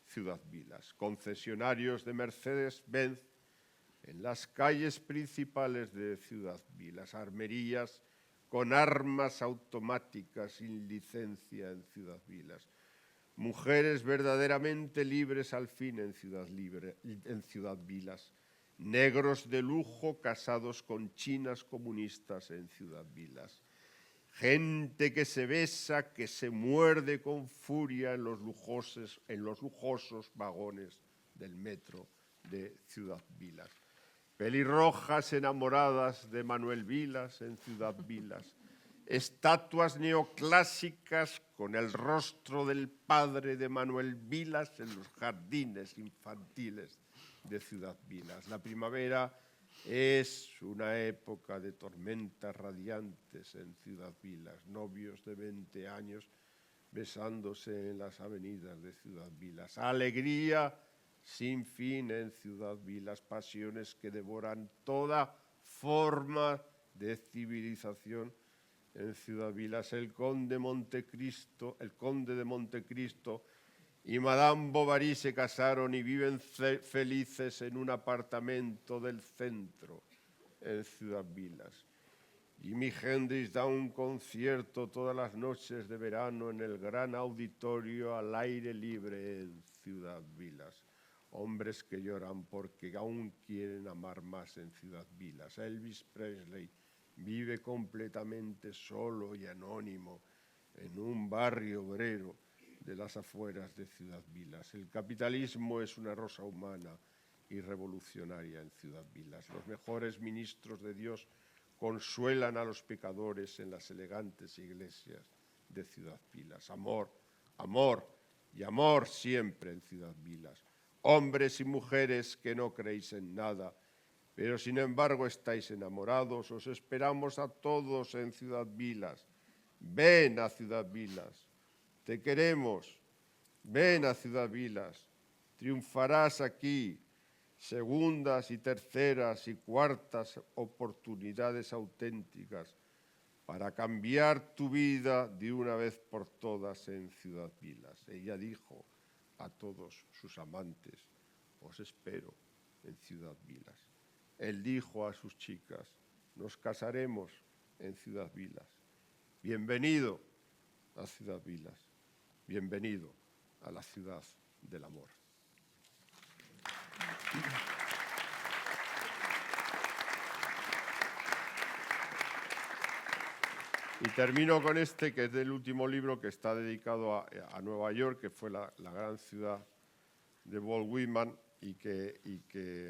Ciudad Vilas. Concesionarios de Mercedes-Benz en las calles principales de Ciudad Vilas. Armerías con armas automáticas sin licencia en Ciudad Vilas. Mujeres verdaderamente libres al fin en Ciudad Vilas. Negros de lujo casados con chinas comunistas en Ciudad Vilas. gente que se besa, que se muerde con furia en los lujosos vagones del metro de Ciudad Vilas. Pelirrojas enamoradas de Manuel Vilas en Ciudad Vilas. Estatuas neoclásicas con el rostro del padre de Manuel Vilas en los jardines infantiles de Ciudad Vilas. La primavera es una época de tormentas radiantes en Ciudad Vilas, novios de 20 años besándose en las avenidas de Ciudad Vilas. Alegría sin fin en Ciudad Vilas, pasiones que devoran toda forma de civilización en Ciudad Vilas. El conde de Montecristo y Madame Bovary se casaron y viven felices en un apartamento del centro en Ciudad Vilas. Jimi Hendrix da un concierto todas las noches de verano en el gran auditorio al aire libre en Ciudad Vilas. Hombres que lloran porque aún quieren amar más en Ciudad Vilas. Elvis Presley vive completamente solo y anónimo en un barrio obrero de las afueras de Ciudad Vilas. El capitalismo es una rosa humana y revolucionaria en Ciudad Vilas. Los mejores ministros de Dios consuelan a los pecadores en las elegantes iglesias de Ciudad Vilas. Amor, amor y amor siempre en Ciudad Vilas. Hombres y mujeres que no creéis en nada, pero sin embargo estáis enamorados, os esperamos a todos en Ciudad Vilas. Ven a Ciudad Vilas, te queremos, ven a Ciudad Vilas, triunfarás aquí. Segundas y terceras y cuartas oportunidades auténticas para cambiar tu vida de una vez por todas en Ciudad Vilas. Ella dijo a todos sus amantes, os espero en Ciudad Vilas. Él dijo a sus chicas, nos casaremos en Ciudad Vilas. Bienvenido a Ciudad Vilas, bienvenido a la ciudad del amor. Y termino con este, que es del último libro, que está dedicado a Nueva York, que fue la gran ciudad de Walt Whitman y que